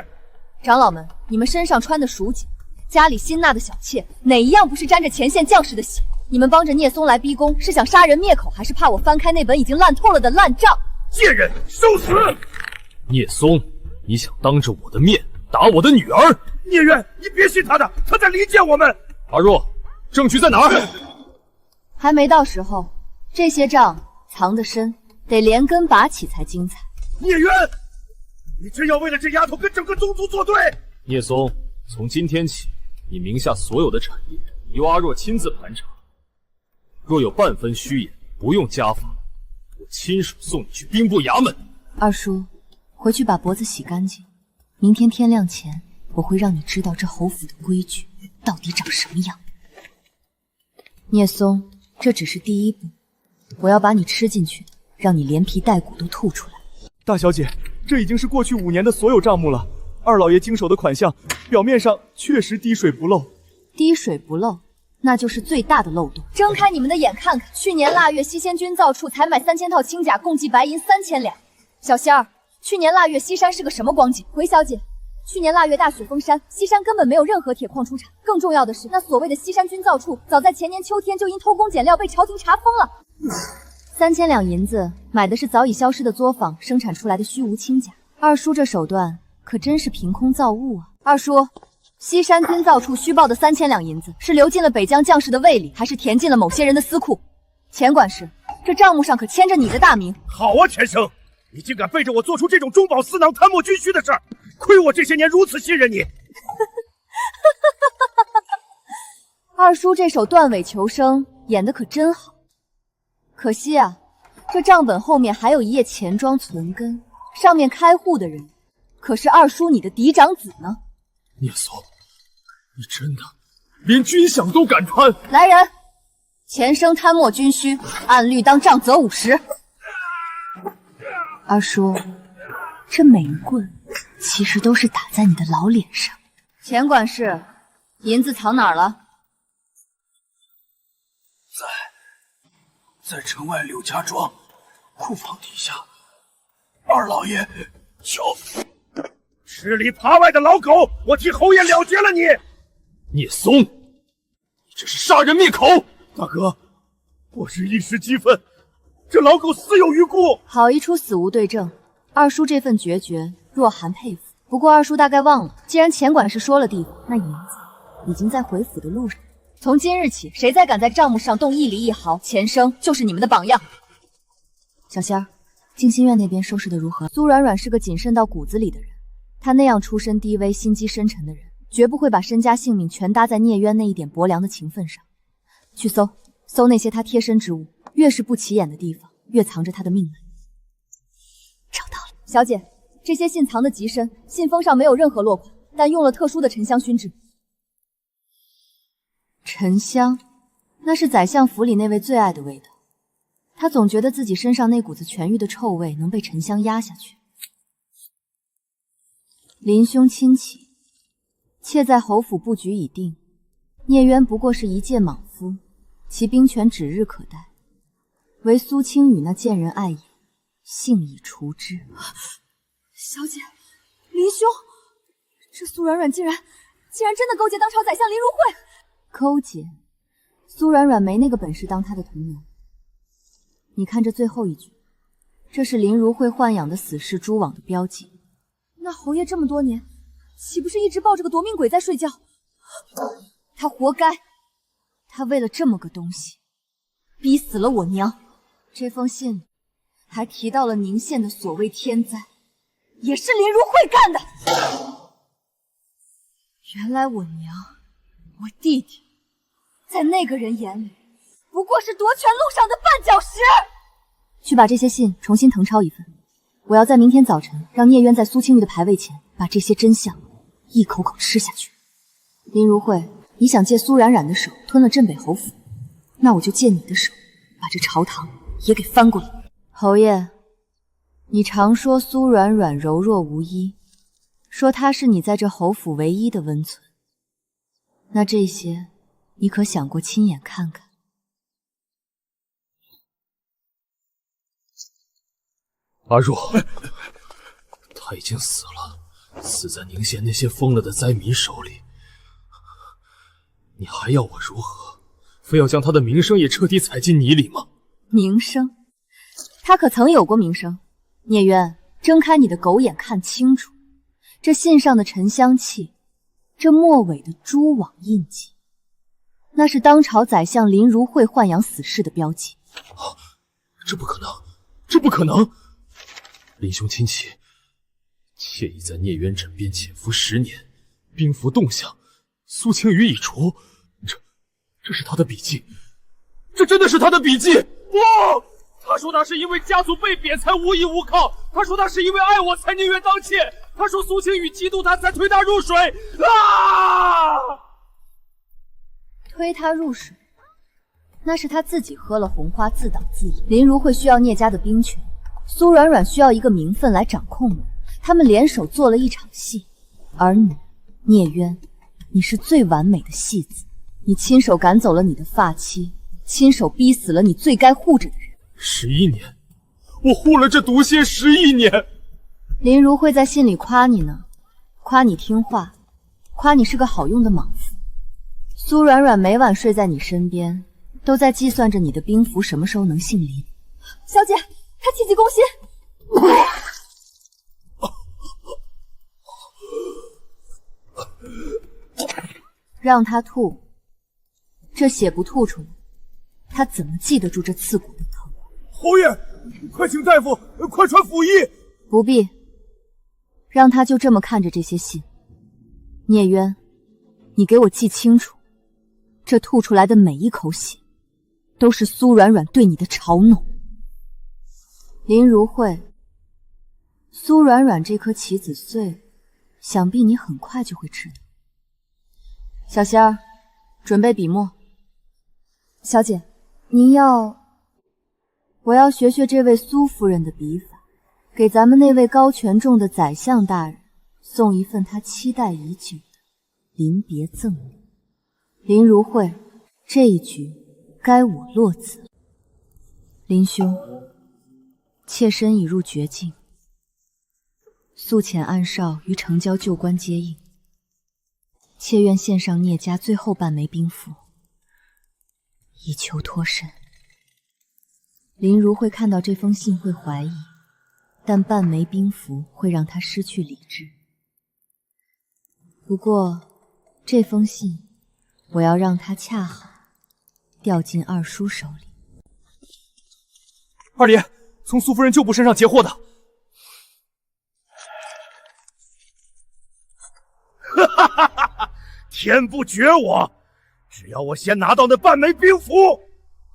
长老们，你们身上穿的蜀锦，家里新纳的小妾，哪一样不是沾着前线将士的血？你们帮着聂松来逼宫，是想杀人灭口，还是怕我翻开那本已经烂透了的烂账？贱人，受死！聂松，你想当着我的面打我的女儿？聂渊，你别信他的，他在离间我们。阿若，证据在哪儿？还没到时候，这些账藏得深，得连根拔起才精彩。聂渊，你真要为了这丫头跟整个宗族作对？聂松，从今天起，你名下所有的产业由阿若亲自盘查，若有半分虚言，不用家法，我亲手送你去兵部衙门。二叔，回去把脖子洗干净，明天天亮前，我会让你知道这侯府的规矩到底长什么样。聂松，这只是第一步，我要把你吃进去，让你连皮带骨都吐出来。大小姐，这已经是过去5年的所有账目了。二老爷经手的款项，表面上确实滴水不漏。滴水不漏，那就是最大的漏洞。睁开你们的眼看看，去年腊月西仙军造处采买3000套轻甲，共计白银3000两。小仙儿，去年腊月西山是个什么光景？回小姐，去年腊月大雪封山，西山根本没有任何铁矿出产。更重要的是，那所谓的西山军造处，早在前年秋天就因偷工减料被朝廷查封了。3000两银子买的是早已消失的作坊生产出来的虚无轻甲。二叔这手段可真是凭空造物啊！二叔，西山军造处虚报的3000两银子是流进了北疆将士的胃里，还是填进了某些人的私库？钱管事，这账目上可牵着你的大名。好啊，钱生，你竟敢背着我做出这种中饱私囊、贪墨军需的事儿，亏我这些年如此信任你。二叔这手断尾求生演得可真好，可惜啊，这账本后面还有一页钱庄存根，上面开户的人可是二叔你的嫡长子呢。聂松，你真的连军饷都敢贪？来人，钱生贪墨军需，按律当杖责50。二叔，这每一棍其实都是打在你的老脸上。钱管事，银子藏哪儿了？在城外柳家庄库房底下。二老爷，求吃里扒外的老狗，我替侯爷了结了你！聂松，你这是杀人灭口！大哥，我是一时激愤，这老狗死有余辜。好一出死无对证，二叔这份决绝，若涵佩服。不过二叔大概忘了，既然钱管事说了地方，那银子已经在回府的路上。从今日起，谁再敢在账目上动1厘1毫，钱生就是你们的榜样。小仙儿，静心院那边收拾的如何？苏软软是个谨慎到骨子里的人，他那样出身低微、心机深沉的人，绝不会把身家性命全搭在聂渊那一点薄凉的情分上。去搜那些他贴身之物，越是不起眼的地方，越藏着他的命脉。找到了，小姐，这些信藏得极深，信封上没有任何落款，但用了特殊的沉香熏制。沉香，那是宰相府里那位最爱的味道。他总觉得自己身上那股子痊愈的臭味能被沉香压下去。林兄亲启，妾在侯府布局已定，聂渊不过是一介莽夫，其兵权指日可待。唯苏青羽那贱人碍眼，幸已除之。小姐，林兄，这苏软软竟然真的勾结当朝宰相林如慧。勾结？苏软软没那个本事当他的同僚。你看这最后一句，这是林如慧豢养的死士蛛网的标记。那侯爷这么多年，岂不是一直抱着个夺命鬼在睡觉？他活该！他为了这么个东西，逼死了我娘。这封信里还提到了宁县的所谓天灾，也是林如慧干的。原来我娘，我弟弟，在那个人眼里，不过是夺权路上的绊脚石。去把这些信重新誊抄一份，我要在明天早晨让聂渊在苏清玉的牌位前把这些真相一口口吃下去。林如慧，你想借苏冉冉的手吞了镇北侯府，那我就借你的手把这朝堂也给翻过来。侯爷，你常说苏冉冉柔弱无依，说她是你在这侯府唯一的温存，那这些你可想过亲眼看看？阿若，他已经死了，死在宁县那些疯了的灾民手里。你还要我如何？非要将他的名声也彻底踩进泥里吗？名声？他可曾有过名声？聂渊，睁开你的狗眼看清楚，这信上的沉香气，这末尾的蛛网印记，那是当朝宰相林如慧豢养死士的标记。这不可能，这不可能！林兄亲戚，妾已在聂渊枕边潜伏10年，兵符动向，苏清雨已除。这是他的笔记，这真的是他的笔记！不，他说他是因为家族被贬才无依无靠，他说他是因为爱我才宁愿当妾，他说苏清雨嫉妒他才推他入水。推他入水，那是他自己喝了红花自导自演。林如慧需要聂家的兵权，苏冉冉需要一个名分来掌控我，他们联手做了一场戏。而你，聂渊，你是最完美的戏子，你亲手赶走了你的发妻，亲手逼死了你最该护着的人。11年，我护了这毒仙11年。林如慧在信里夸你呢，夸你听话，夸你是个好用的莽夫。苏冉冉每晚睡在你身边，都在计算着你的兵符什么时候能姓林。小姐，她气急攻心。让她吐，这血不吐出来，她怎么记得住这刺骨的疼？侯爷，快请大夫，快传府医。不必，让她就这么看着这些信。聂渊，你给我记清楚，这吐出来的每一口血，都是苏冉冉对你的嘲弄。林如慧，苏冉冉这颗棋子碎了，想必你很快就会知道。小仙儿，准备笔墨。小姐，您要……我要学学这位苏夫人的笔法，给咱们那位高权重的宰相大人送一份他期待已久的临别赠礼。林如慧，这一局该我落子了。林兄，妾身已入绝境，宿遣暗哨于城郊旧关接应，妾愿献上聂家最后半枚兵符，以求脱身。林如慧看到这封信会怀疑，但半枚兵符会让她失去理智。不过这封信我要让她恰好掉进二叔手里。二爷，从苏夫人旧部身上截获的。哈哈哈哈！天不绝我，只要我先拿到那半枚兵符。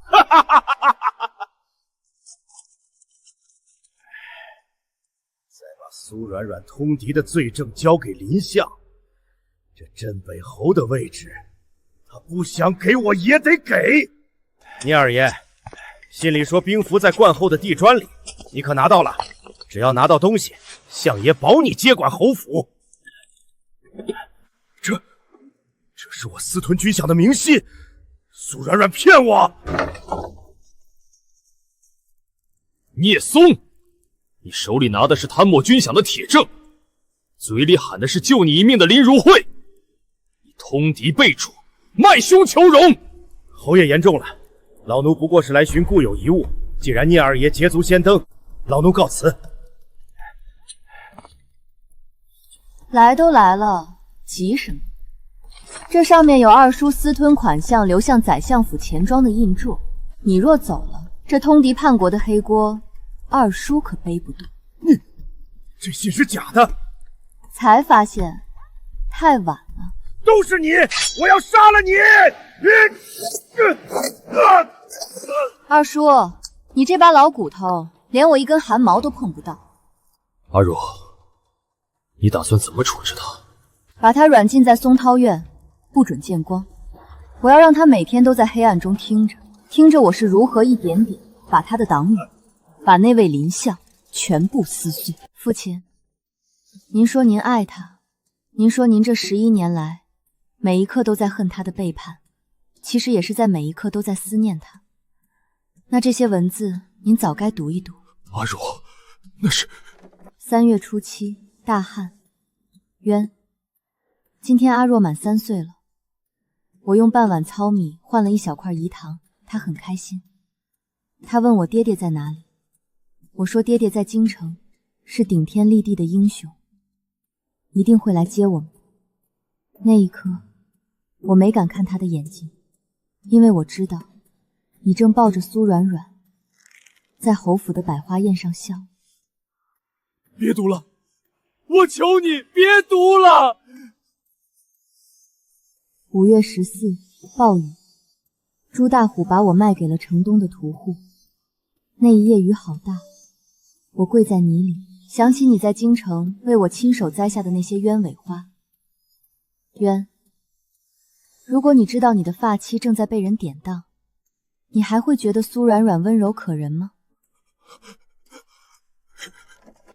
哈哈哈哈哈！再把苏冉冉通敌的罪证交给林相，这镇北侯的位置，他不想给我也得给。聂二爷，信里说兵符在灌后的地砖里，你可拿到了？只要拿到东西，相爷保你接管侯府。这是我私吞军饷的明信，苏冉冉骗我。聂松，你手里拿的是贪墨军饷的铁证，嘴里喊的是救你一命的林如慧，你通敌背主，卖凶求荣。侯爷言重了，老奴不过是来寻故有遗物，既然聂二爷捷足先登，老奴告辞。来都来了，急什么？这上面有二叔私吞款项流向宰相府钱庄的印铸，你若走了，这通敌叛国的黑锅，二叔可背不动。这信是假的，才发现太晚了。都是你！我要杀了你！二叔，你这把老骨头，连我一根汗毛都碰不到。阿若，你打算怎么处置他？把他软禁在松涛院，不准见光。我要让他每天都在黑暗中听着我是如何一点点把他的党羽，把那位林相全部撕碎。父亲，您说您爱他，您说您这11年来每一刻都在恨他的背叛，其实也是在每一刻都在思念他。那这些文字您早该读一读。阿若，那是3月初7，大旱。渊，今天阿若满3岁了，我用半碗糙米换了一小块饴糖，他很开心。他问我爹爹在哪里，我说爹爹在京城，是顶天立地的英雄，一定会来接我们。那一刻，我没敢看他的眼睛，因为我知道你正抱着苏软软在侯府的百花宴上笑。别读了，我求你别读了。5月14，暴雨。朱大虎把我卖给了城东的屠户。那一夜雨好大，我跪在泥里，想起你在京城为我亲手栽下的那些鸢尾花。渊，如果你知道你的发妻正在被人典当，你还会觉得苏软软温柔可人吗？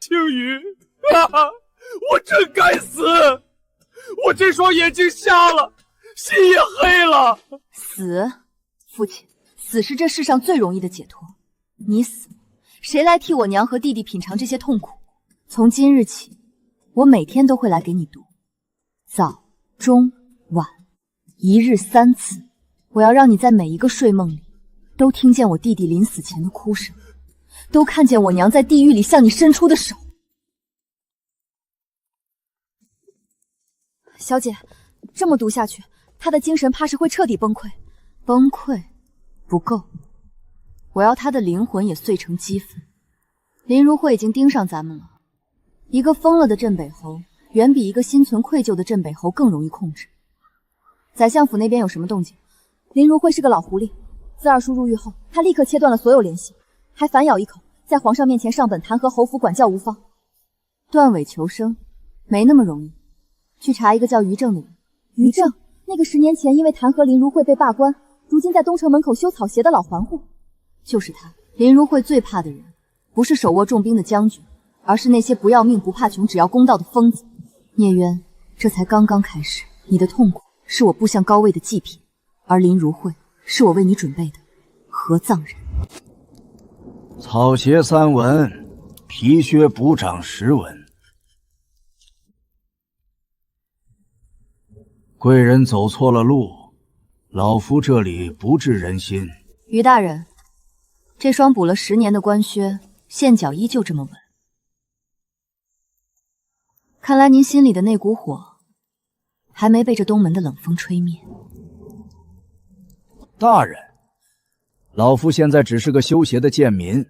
青羽，我真该死！我这双眼睛瞎了，心也黑了。死，父亲，死是这世上最容易的解脱。你死，谁来替我娘和弟弟品尝这些痛苦？从今日起，我每天都会来给你读，早、中、晚，1日3次。我要让你在每一个睡梦里，都听见我弟弟临死前的哭声，都看见我娘在地狱里向你伸出的手。小姐，这么读下去，他的精神怕是会彻底崩溃。崩溃不够，我要他的灵魂也碎成齑粉。林如慧已经盯上咱们了，一个疯了的镇北侯，远比一个心存愧疚的镇北侯更容易控制。宰相府那边有什么动静？林如慧是个老狐狸，自二叔入狱后，他立刻切断了所有联系，还反咬一口，在皇上面前上本弹劾侯府管教无方。断尾求生没那么容易，去查一个叫于正的人。于正，那个10年前因为弹劾林如慧被罢官，如今在东城门口修草鞋的老环户，就是他。林如慧最怕的人，不是手握重兵的将军，而是那些不要命不怕穷只要公道的疯子。聂渊，这才刚刚开始，你的痛苦是我部相高位的祭品，而林如慧是我为你准备的合葬人。草鞋3文，皮靴补掌10文。贵人走错了路，老夫这里不治人心。于大人，这双补了10年的官靴，线脚依旧这么稳。看来您心里的那股火，还没被这东门的冷风吹灭。大人，老夫现在只是个修鞋的贱民。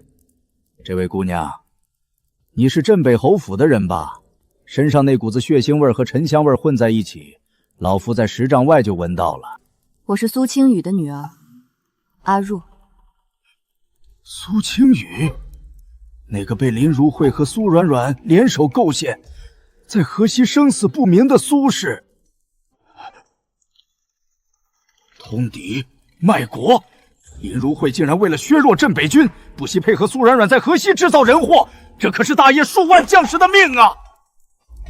这位姑娘，你是镇北侯府的人吧？身上那股子血腥味和沉香味混在一起，老夫在10丈外就闻到了。我是苏青雨的女儿，阿若。苏青雨，那个被林如慧和苏软软联手构陷，在河西生死不明的苏氏，通敌卖国。林如慧竟然为了削弱镇北军，不惜配合苏软软在河西制造人祸，这可是大业数万将士的命啊！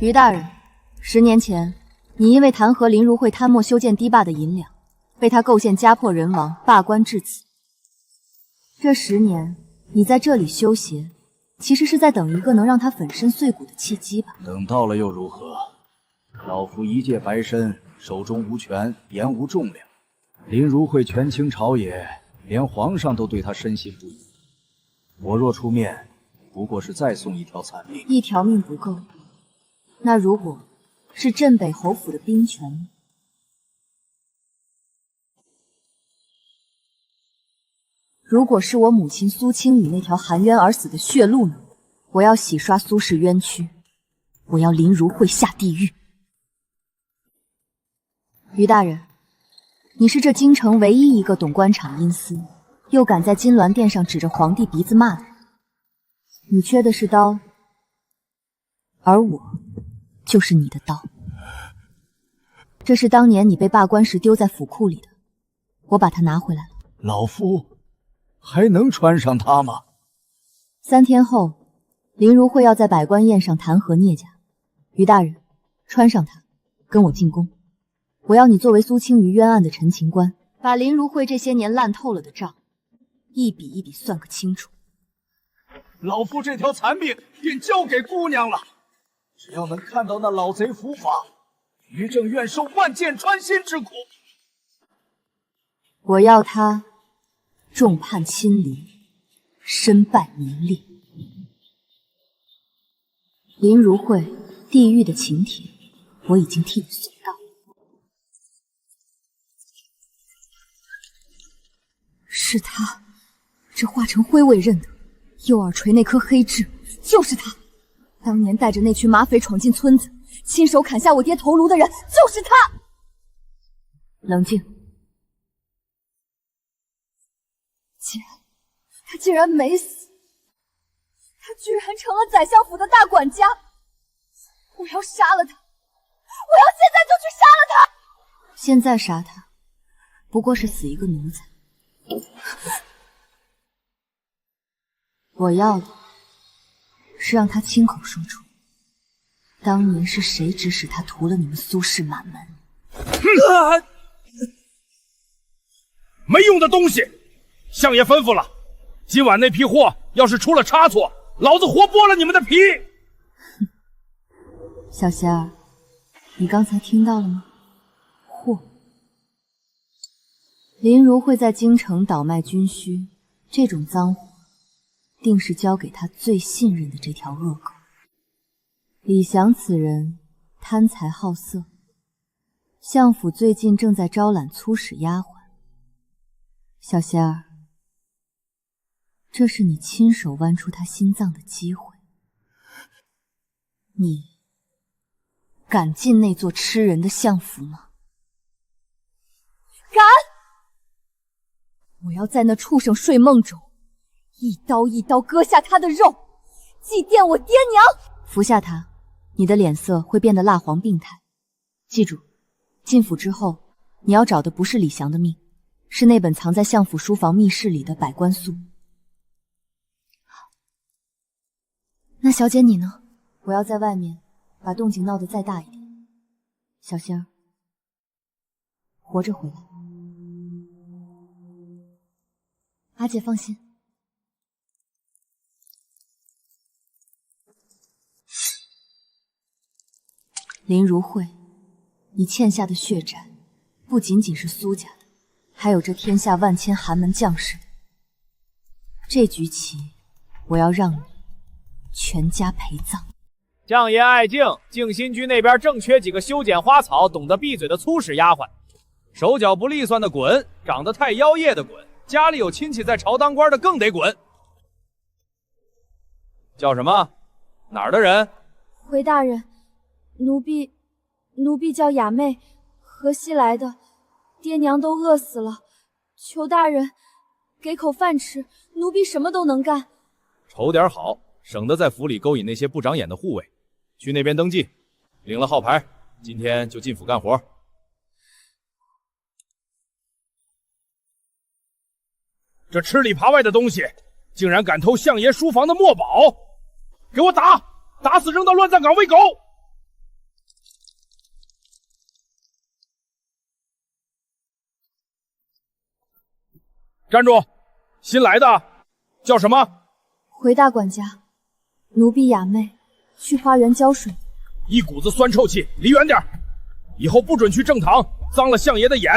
于大人，10年前，你因为弹劾林如慧贪墨修建堤坝的银两，被他构陷家破人亡，罢官致死。这10年，你在这里修鞋，其实是在等一个能让他粉身碎骨的契机吧？等到了又如何？老夫一介白身，手中无权，言无重量。林如慧权倾朝野，连皇上都对他深信不疑。我若出面，不过是再送一条残命。一条命不够，那如果是镇北侯府的兵权呢？如果是我母亲苏青雨那条含冤而死的血路呢？我要洗刷苏氏冤屈，我要林如慧下地狱。于大人，你是这京城唯一一个懂官场阴私，又敢在金銮殿上指着皇帝鼻子骂的人。你缺的是刀，而我就是你的刀。这是当年你被罢官时丢在府库里的，我把它拿回来了。老夫还能穿上它吗？3天后，林如慧要在百官宴上弹劾聂家。于大人，穿上它，跟我进宫。我要你作为苏青瑜冤案的陈情官，把林如慧这些年烂透了的账，一笔一笔算个清楚。老夫这条残命便交给姑娘了，只要能看到那老贼伏法，于正愿受万箭穿心之苦。我要他众叛亲离，身败名裂。林如慧，地狱的请帖，我已经替你送到。是他，这化成灰我也认得，右耳垂那颗黑痣就是他。当年带着那群马匪闯进村子，亲手砍下我爹头颅的人就是他。冷静。他竟然没死，他居然成了宰相府的大管家！我要杀了他！我要现在就去杀了他！现在杀他，不过是死一个奴才。我要的是让他亲口说出，当年是谁指使他屠了你们苏氏满门。没用的东西！相爷吩咐了，今晚那批货要是出了差错，老子活剥了你们的皮！小仙儿，你刚才听到了吗？货。林如会在京城倒卖军需，这种脏活，定是交给他最信任的这条恶狗。李祥此人贪财好色，相府最近正在招揽粗使丫鬟。小仙儿，这是你亲手剜出他心脏的机会。你敢进那座吃人的相府吗？敢！我要在那畜生睡梦中，一刀一刀割下他的肉，祭奠我爹娘。服下它，你的脸色会变得蜡黄病态。记住，进府之后，你要找的不是李祥的命，是那本藏在相府书房密室里的百官诉。那小姐你呢？我要在外面把动静闹得再大一点。小仙儿，活着回来。阿姐放心。林如慧，你欠下的血债，不仅仅是苏家的，还有这天下万千寒门将士的。这局棋，我要让你全家陪葬。相爷爱敬，静心居那边正缺几个修剪花草、懂得闭嘴的粗使丫鬟，手脚不利索的滚，长得太妖艳的滚，家里有亲戚在朝当官的更得滚。叫什么？哪儿的人？回大人，奴婢叫雅妹，河西来的，爹娘都饿死了，求大人给口饭吃，奴婢什么都能干。瞅点好，省得在府里勾引那些不长眼的护卫。去那边登记，领了号牌，今天就进府干活。这吃里扒外的东西，竟然敢偷相爷书房的墨宝！给我打！打死扔到乱葬岗喂狗！站住！新来的，叫什么？回大管家，奴婢雅妹，去花园浇水。一股子酸臭气，离远点！以后不准去正堂，脏了相爷的眼。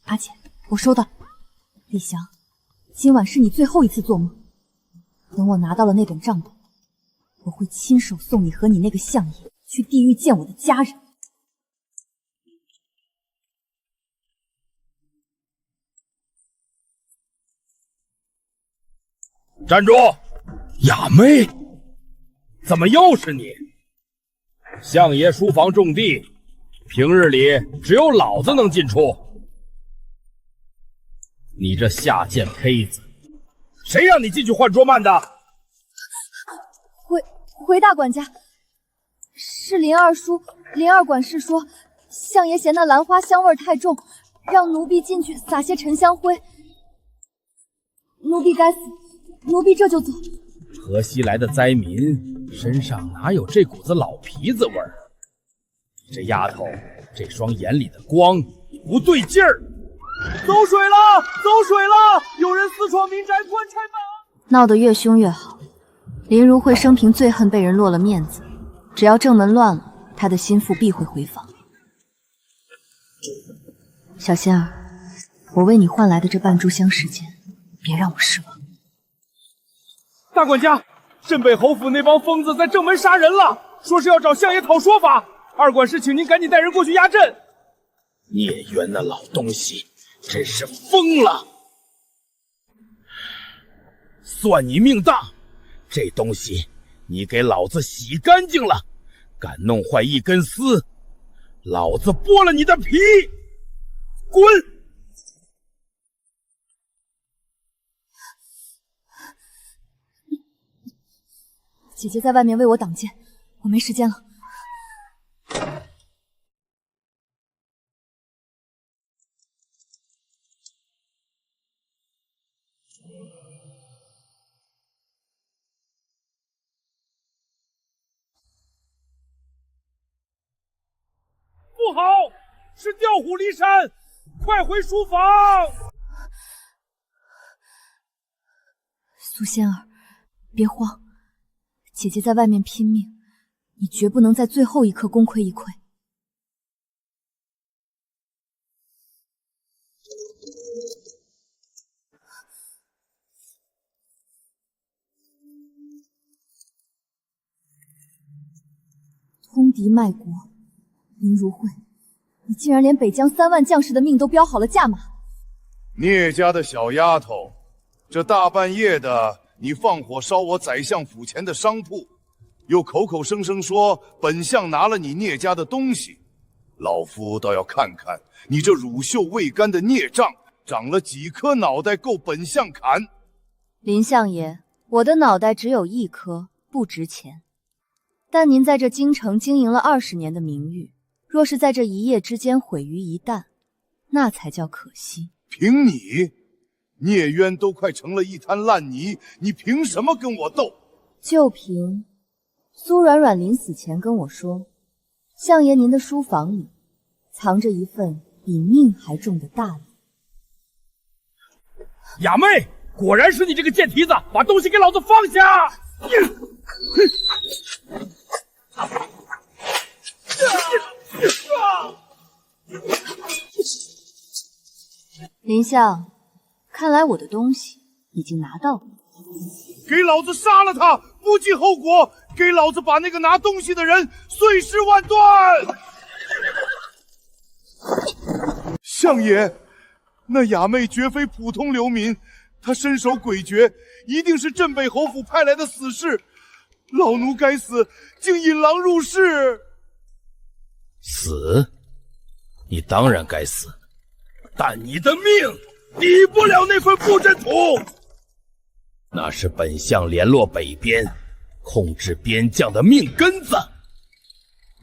阿姐，我收到。李祥，今晚是你最后一次做梦。等我拿到了那本账本，我会亲手送你和你那个相爷去地狱见我的家人。站住！雅妹，怎么又是你？相爷书房种地，平日里只有老子能进出。你这下贱胚子，谁让你进去换桌幔的？回大管家，是林二叔、林二管事说，相爷嫌那兰花香味太重，让奴婢进去撒些沉香灰。奴婢该死，奴婢这就走。河西来的灾民身上哪有这股子老皮子味儿？你这丫头，这双眼里的光不对劲儿。走水了，走水了！有人私闯民宅，官差办。闹得越凶越好。林如慧生平最恨被人落了面子，只要正门乱了，她的心腹必会回防。小仙儿，我为你换来的这半炷香时间，别让我失望。大管家，镇北侯府那帮疯子在正门杀人了，说是要找相爷讨说法。二管事请您赶紧带人过去压阵。聂渊那老东西真是疯了！算你命大，这东西你给老子洗干净了，敢弄坏一根丝，老子剥了你的皮！滚！姐姐在外面为我挡箭，我没时间了。不好，是调虎离山，快回书房！苏仙儿，别慌，姐姐在外面拼命，你绝不能在最后一刻功亏一篑。通敌卖国，林如慧，你竟然连北疆3万将士的命都标好了价码！聂家的小丫头，这大半夜的，你放火烧我宰相府前的商铺，又口口声声说本相拿了你聂家的东西，老夫倒要看看你这乳臭未干的孽障，长了几颗脑袋够本相砍。林相爷，我的脑袋只有1颗，不值钱。但您在这京城经营了20年的名誉，若是在这一夜之间毁于一旦，那才叫可惜。凭你，聂渊都快成了一滩烂泥，你凭什么跟我斗？就凭苏软软临死前跟我说，相爷您的书房里藏着一份比命还重的大礼。雅妹，果然是你这个贱蹄子，把东西给老子放下！林相，看来我的东西已经拿到了。给老子杀了他，不计后果！给老子把那个拿东西的人碎尸万段！相爷，那雅妹绝非普通流民，她身手诡谲，一定是镇北侯府派来的死士。老奴该死，竟引狼入室。死？你当然该死，但你的命抵不了那份布阵图。那是本相联络北边，控制边将的命根子。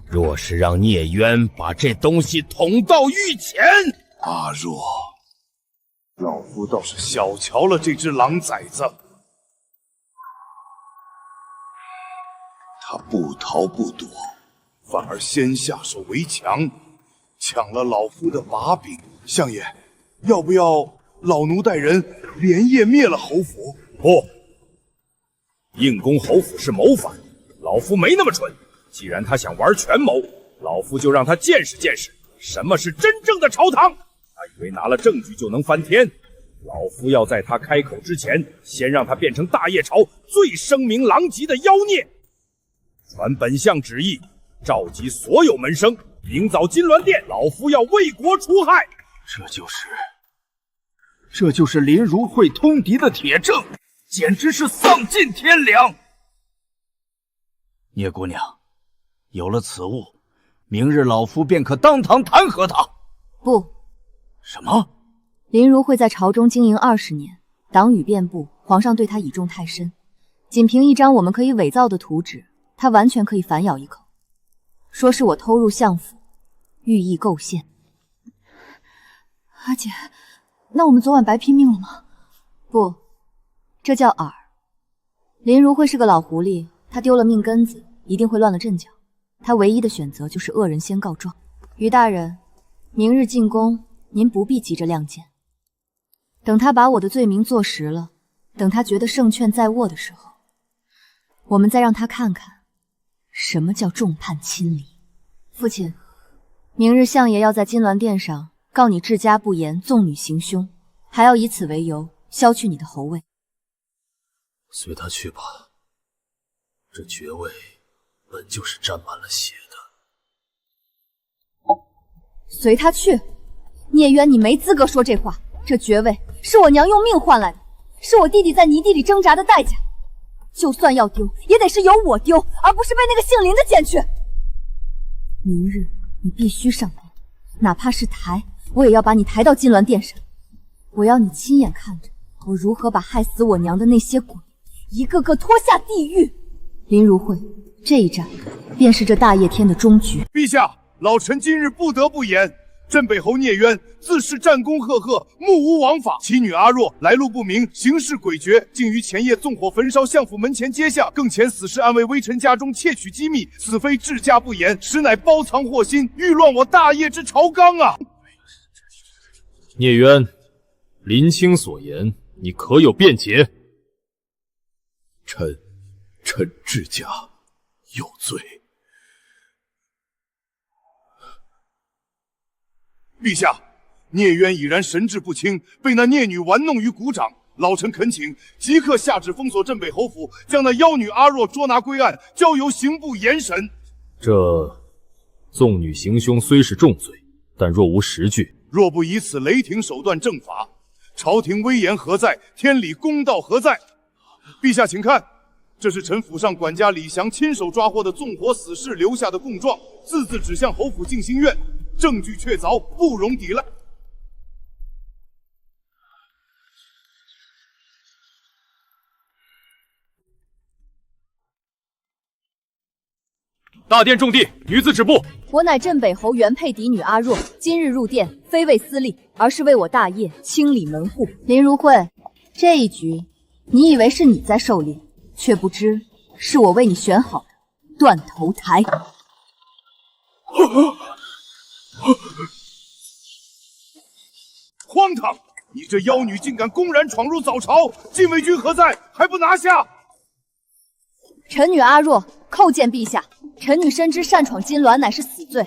若是让聂渊把这东西捅到御前，阿若，老夫倒是小瞧了这只狼崽子。他不逃不躲，反而先下手为强，抢了老夫的把柄。相爷，要不要老奴带人连夜灭了侯府？不，硬攻侯府是谋反，老夫没那么蠢。既然他想玩权谋，老夫就让他见识见识什么是真正的朝堂。他以为拿了证据就能翻天，老夫要在他开口之前，先让他变成大业朝最声名狼藉的妖孽。传本相旨意，召集所有门生，明早金銮殿，老夫要为国除害。这就是林如慧通敌的铁证，简直是丧尽天良。聂姑娘，有了此物，明日老夫便可当堂弹劾他。不。什么？林如慧在朝中经营20年，党羽遍布，皇上对她倚重太深。仅凭一张我们可以伪造的图纸，她完全可以反咬一口，说是我偷入相府，寓意构陷。阿姐，那我们昨晚白拼命了吗？不，这叫饵。林如慧是个老狐狸，她丢了命根子，一定会乱了阵脚。她唯一的选择就是恶人先告状。于大人，明日进宫，您不必急着亮剑。等他把我的罪名坐实了，等他觉得胜券在握的时候，我们再让他看看什么叫众叛亲离。父亲，明日相爷要在金銮殿上告你治家不严，纵女行凶，还要以此为由削去你的侯位。随他去吧，这爵位本就是沾满了血的。随他去？聂渊，你没资格说这话。这爵位是我娘用命换来的，是我弟弟在泥地里挣扎的代价。就算要丢，也得是由我丢，而不是被那个姓林的捡去。明日你必须上殿，哪怕是抬，我也要把你抬到金銮殿上。我要你亲眼看着我如何把害死我娘的那些鬼一个个拖下地狱。林如慧，这一战便是这大业天的终局。陛下，老臣今日不得不言。镇北侯聂渊自恃战功赫赫，目无王法；其女阿若来路不明，行事诡谲，竟于前夜纵火焚烧相府门前阶下，更遣死士暗卫微臣家中窃取机密，此非治家不严，实乃包藏祸心，欲乱我大业之朝纲啊！聂渊，林清所言，你可有辩解？臣治家有罪。陛下，聂渊已然神志不清，被那孽女玩弄于股掌。老臣恳请即刻下旨封锁镇北侯府，将那妖女阿若捉拿归案，交由刑部严审。这纵女行凶虽是重罪，但若无实据，若不以此雷霆手段正法，朝廷威严何在？天理公道何在？陛下，请看，这是臣府上管家李祥亲手抓获的纵火死士留下的供状，字字指向侯府静心院。证据确凿，不容抵赖。大殿众弟，女子止步。我乃镇北侯原配嫡女阿若，今日入殿，非为私利，而是为我大业清理门户。林如慧，这一局，你以为是你在狩猎，却不知是我为你选好的断头台。荒唐！你这妖女竟敢公然闯入早朝，禁卫军何在？还不拿下！臣女阿若叩见陛下。臣女深知擅闯金銮乃是死罪，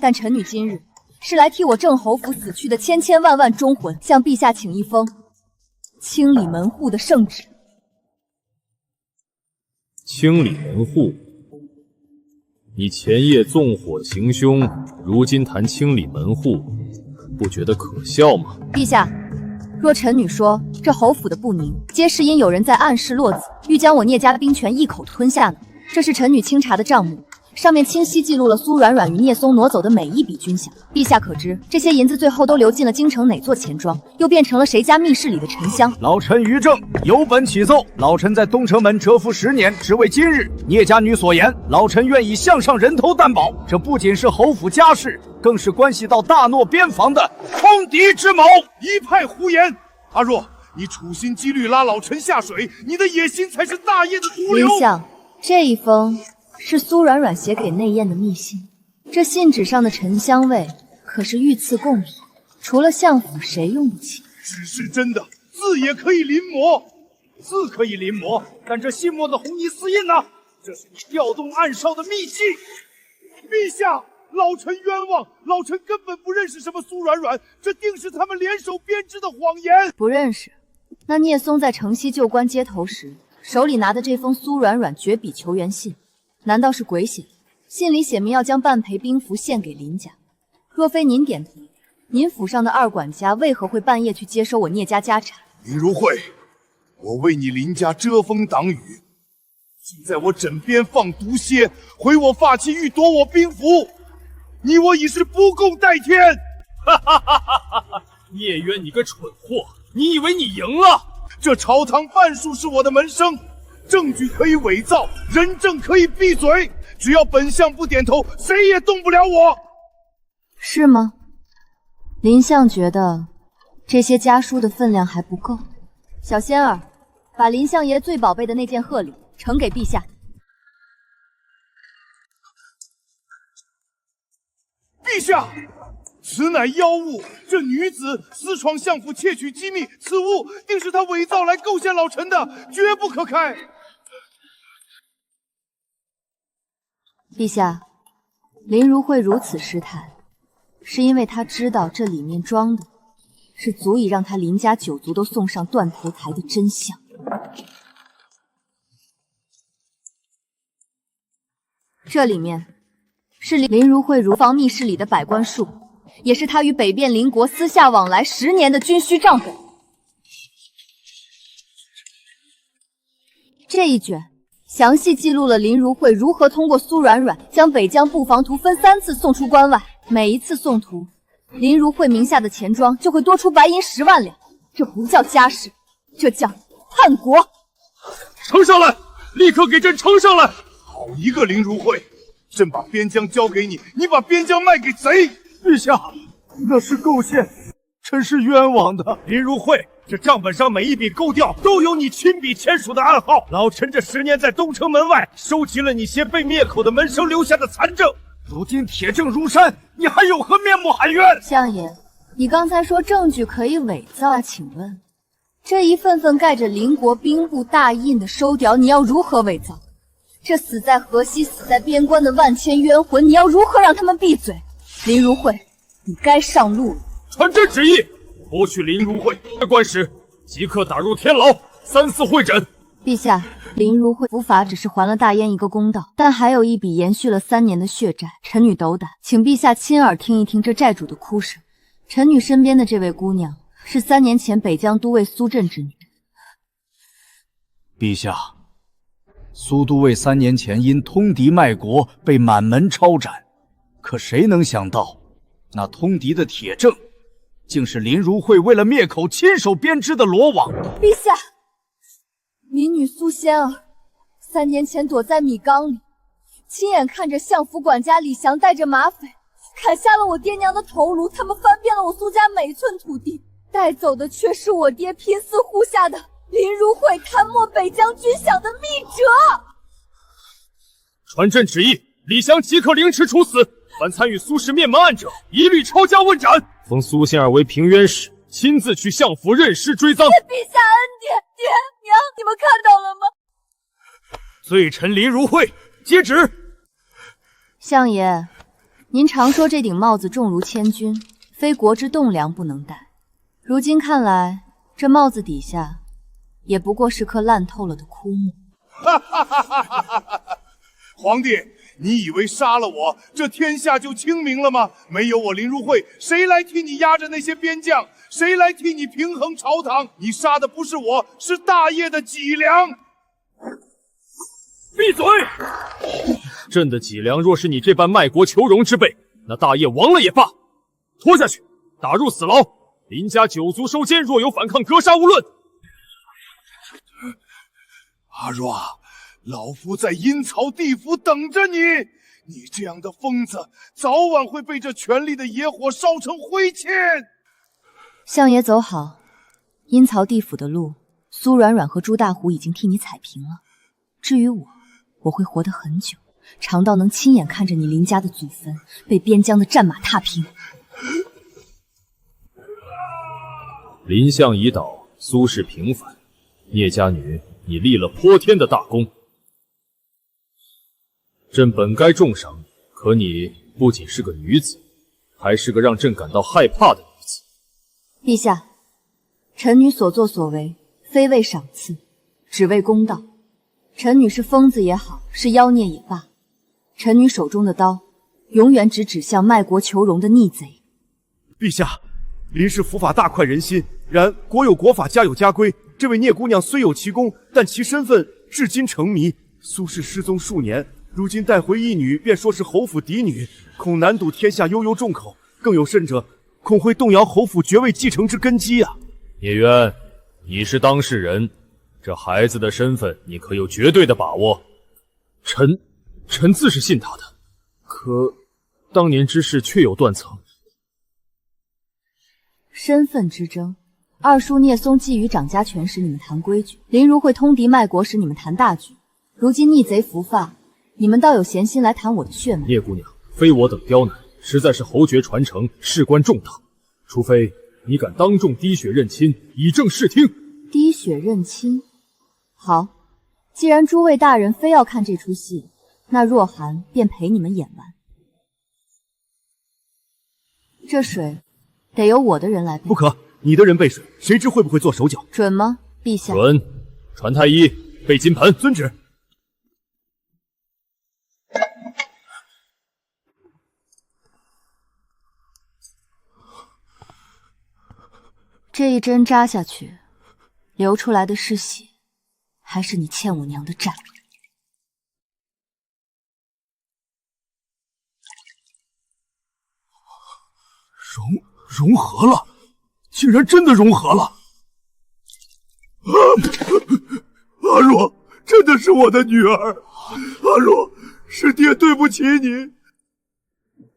但臣女今日是来替我郑侯府死去的千千万万忠魂，向陛下请一封清理门户的圣旨。清理门户？你前夜纵火行凶，如今谈清理门户，不觉得可笑吗？陛下，若臣女说这侯府的不宁，皆是因有人在暗示落子，欲将我聂家兵权一口吞下呢？这是臣女清查的账目，上面清晰记录了苏软软与聂松挪走的每一笔军饷。陛下可知，这些银子最后都流进了京城哪座钱庄，又变成了谁家密室里的沉香？老臣于正有本启奏，老臣在东城门蛰伏10年，只为今日聂家女所言，老臣愿以项上人头担保。这不仅是侯府家事，更是关系到大诺边防的冲敌之谋。一派胡言！阿若，你处心积虑拉老臣下水，你的野心才是大业的毒瘤。林相，这一封是苏软软写给内燕的密信，这信纸上的沉香味可是御赐贡品，除了相府谁用得起？纸是真的，字也可以临摹，字可以临摹，但这信末的红泥丝印呢？这是你调动暗哨的秘籍。陛下，老臣冤枉，老臣根本不认识什么苏软软，这定是他们联手编织的谎言。不认识？那聂松在城西旧关街头时，手里拿的这封苏软软绝笔求援信，难道是鬼写的？信里写明要将半陪兵符献给林家，若非您点头，您府上的二管家为何会半夜去接收我聂家家产？林如慧，我为你林家遮风挡雨，竟在我枕边放毒蝎，毁我发妻，欲夺我兵符，你我已是不共戴天！哈哈哈哈哈！聂渊，你个蠢货，你以为你赢了？这朝堂半数是我的门生，证据可以伪造，人证可以闭嘴，只要本相不点头，谁也动不了我。是吗？林相觉得这些家书的分量还不够。小仙儿，把林相爷最宝贝的那件贺礼呈给陛下。陛下，此乃妖物，这女子私闯相府窃取机密，此物定是她伪造来构陷老臣的，绝不可开。陛下，林如慧如此失态，是因为她知道这里面装的是足以让她林家九族都送上断头台的真相。这里面是林如慧如房密室里的百官术，也是她与北边邻国私下往来10年的军需账本。这一卷详细记录了林如慧如何通过苏软软将北疆布防图分3次送出关外，每一次送图，林如慧名下的钱庄就会多出白银10万两。这不叫家事，这叫叛国。呈上来，立刻给朕呈上来！好一个林如慧，朕把边疆交给你，你把边疆卖给贼。陛下，那是构陷，臣是冤枉的。林如慧，这账本上每一笔勾调都有你亲笔签署的暗号。老臣这10年在东城门外收集了你些被灭口的门生留下的残证，如今铁证如山，你还有何面目喊冤？相爷，你刚才说证据可以伪造，请问这一份份盖着邻国兵部大印的收缴，你要如何伪造？这死在河西、死在边关的万千冤魂，你要如何让他们闭嘴？林如慧，你该上路了。传朕旨意，剥去林如慧的官职，即刻打入天牢，3次会诊。陛下，林如慧伏法只是还了大燕一个公道，但还有一笔延续了3年的血债，臣女斗胆，请陛下亲耳听一听这债主的哭声。臣女身边的这位姑娘是3年前北疆都尉苏震之女。陛下，苏都尉3年前因通敌卖国被满门抄斩，可谁能想到，那通敌的铁证，竟是林如慧为了灭口亲手编织的罗网。陛下，民女苏仙儿3年前躲在米缸里，亲眼看着相府管家李祥带着马匪砍下了我爹娘的头颅，他们翻遍了我苏家每一寸土地，带走的却是我爹拼死护下的林如慧贪没北疆军饷的密折。传朕旨意，李祥即刻凌迟处死，凡参与苏氏灭门案者，一律抄家问斩。封苏仙儿为平冤使，亲自去相府认尸追赃。谢陛下恩典，爹娘，你们看到了吗？罪臣林如慧接旨。相爷，您常说这顶帽子重如千钧，非国之栋梁不能戴。如今看来，这帽子底下也不过是棵烂透了的枯木。哈哈哈哈哈哈！皇帝，你以为杀了我，这天下就清明了吗？没有我林如慧，谁来替你压着那些边将？谁来替你平衡朝堂？你杀的不是我，是大业的脊梁。闭嘴！朕的脊梁若是你这般卖国求荣之辈，那大业亡了也罢。拖下去，打入死牢。林家9族收监，若有反抗，格杀勿论。阿若，老夫在阴曹地府等着你。你这样的疯子，早晚会被这权力的野火烧成灰烬。相爷走好，阴曹地府的路，苏软软和朱大虎已经替你踩平了。至于我会活得很久，长到能亲眼看着你林家的祖坟被边疆的战马踏平。林相已倒，苏氏平反，聂家女，你立了泼天的大功。朕本该重赏你，可你不仅是个女子，还是个让朕感到害怕的女子。陛下，臣女所作所为，非为赏赐，只为公道。臣女是疯子也好，是妖孽也罢，臣女手中的刀，永远只指向卖国求荣的逆贼。陛下，林氏伏法大快人心，然国有国法，家有家规。这位聂姑娘虽有奇功，但其身份至今成谜。苏氏失踪数年，如今带回一女，便说是侯府嫡女，恐难堵天下悠悠众口。更有甚者，恐会动摇侯府爵位继承之根基啊！聂渊，你是当事人，这孩子的身份，你可有绝对的把握？臣自是信他的，可当年之事确有断层。身份之争，二叔聂松觊觎掌家权时，你们谈规矩；林如慧通敌卖国时，你们谈大局。如今逆贼伏法，你们倒有闲心来谈我的血脉。聂姑娘，非我等刁难，实在是侯爵传承，事关重大，除非你敢当众滴血认亲，以正视听。滴血认亲，好，既然诸位大人非要看这出戏，那若寒便陪你们演完。这水得由我的人来备。不可，你的人备水，谁知会不会做手脚？准吗，陛下？准。传太医备金盆。遵旨。这一针扎下去，流出来的是血，还是你欠我娘的债？融合了，竟然真的融合了！阿若，真的是我的女儿。阿若，是爹对不起你。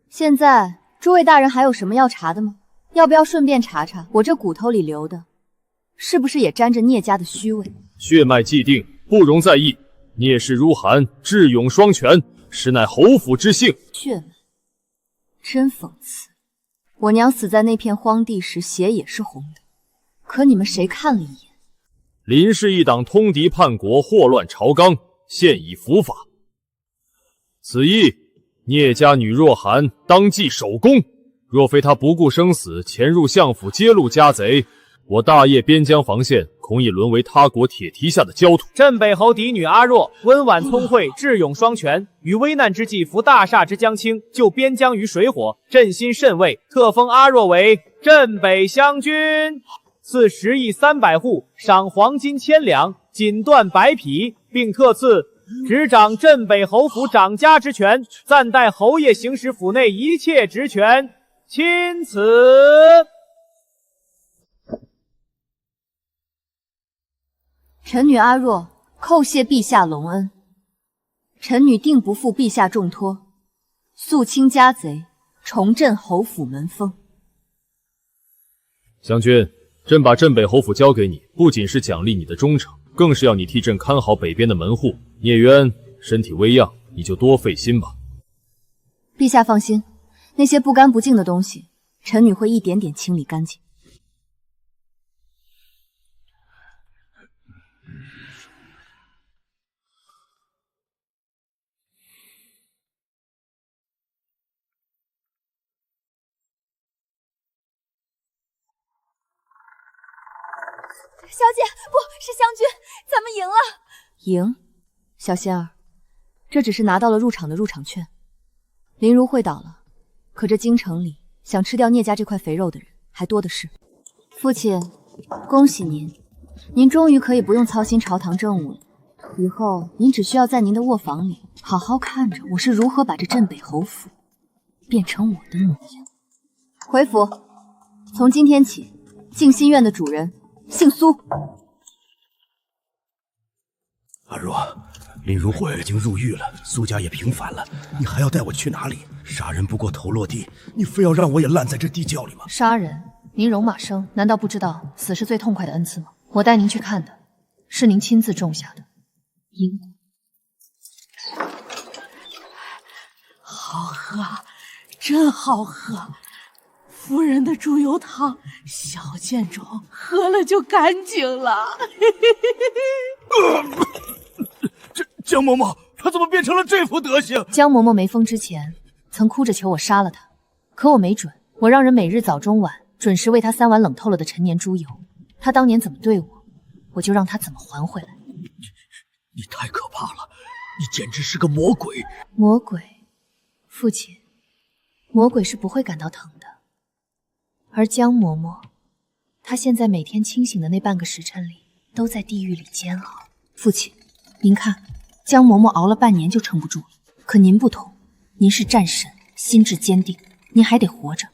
现在诸位大人还有什么要查的吗？要不要顺便查查我这骨头里流的，是不是也沾着聂家的虚伪？血脉既定，不容在意。聂氏如寒，智勇双全，实乃侯府之幸。血脉，真讽刺。我娘死在那片荒地时，血也是红的，可你们谁看了一眼？林氏一党通敌叛国，祸乱朝纲，现已伏法。此役，聂家女若寒当即首功。若非他不顾生死潜入相府揭露家贼，我大业边疆防线恐已沦为他国铁蹄下的焦土。镇北侯嫡女阿若，温婉聪慧，智勇双全，于危难之际扶大厦之将倾，救边疆于水火，朕心甚慰，特封阿若为镇北将军，赐10亿300户，赏黄金1000两，锦缎100匹，并特赐执掌镇北侯府掌家之权，暂代侯爷行使府内一切职权。钦此。臣女阿若叩谢陛下隆恩，臣女定不负陛下重托，肃清家贼，重振侯府门风。将军，朕把镇北侯府交给你，不仅是奖励你的忠诚，更是要你替朕看好北边的门户。聂渊身体微恙，你就多费心吧。陛下放心，那些不干不净的东西，臣女会一点点清理干净。小姐，不是湘君，咱们赢了。赢？小仙儿，这只是拿到了入场的入场券。林如慧倒了，可这京城里想吃掉聂家这块肥肉的人还多的是。父亲，恭喜您，您终于可以不用操心朝堂政务了。以后您只需要在您的卧房里好好看着我是如何把这镇北侯府变成我的模样。回府，从今天起，静心院的主人姓苏。阿若，林如慧已经入狱了，苏家也平反了，你还要带我去哪里？杀人不过头落地，你非要让我也烂在这地窖里吗？杀人？您戎马生，难道不知道死是最痛快的恩赐吗？我带您去看的，是您亲自种下的因果。好喝，真好喝！夫人的猪油汤，小贱种喝了就干净了。江嬷嬷，她怎么变成了这副德行？江嬷嬷没疯之前，曾哭着求我杀了他，可我没准。我让人每日早中晚准时喂他3碗冷透了的陈年猪油。他当年怎么对我，我就让他怎么还回来。你太可怕了，你简直是个魔鬼！魔鬼，父亲，魔鬼是不会感到疼的。而江嬷嬷，她现在每天清醒的那半个时辰里，都在地狱里煎熬。父亲，您看，江嬷嬷熬了半年就撑不住了，可您不同，您是战神，心智坚定，您还得活着，